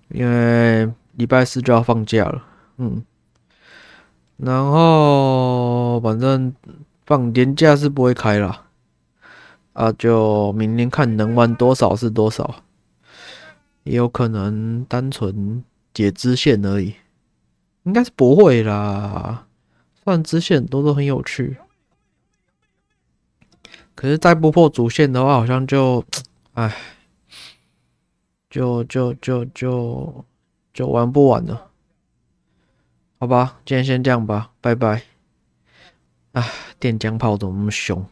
因为礼拜四就要放假了。然后反正放年假是不会开啦，就明天看能玩多少是多少，也有可能单纯解支线而已。 应该是不会啦，虽然支线很多都很有趣，可是再不破主线的话，好像就，唉，就玩不完了。好吧，今天先这样吧，拜拜。啊，电浆炮怎么那么凶？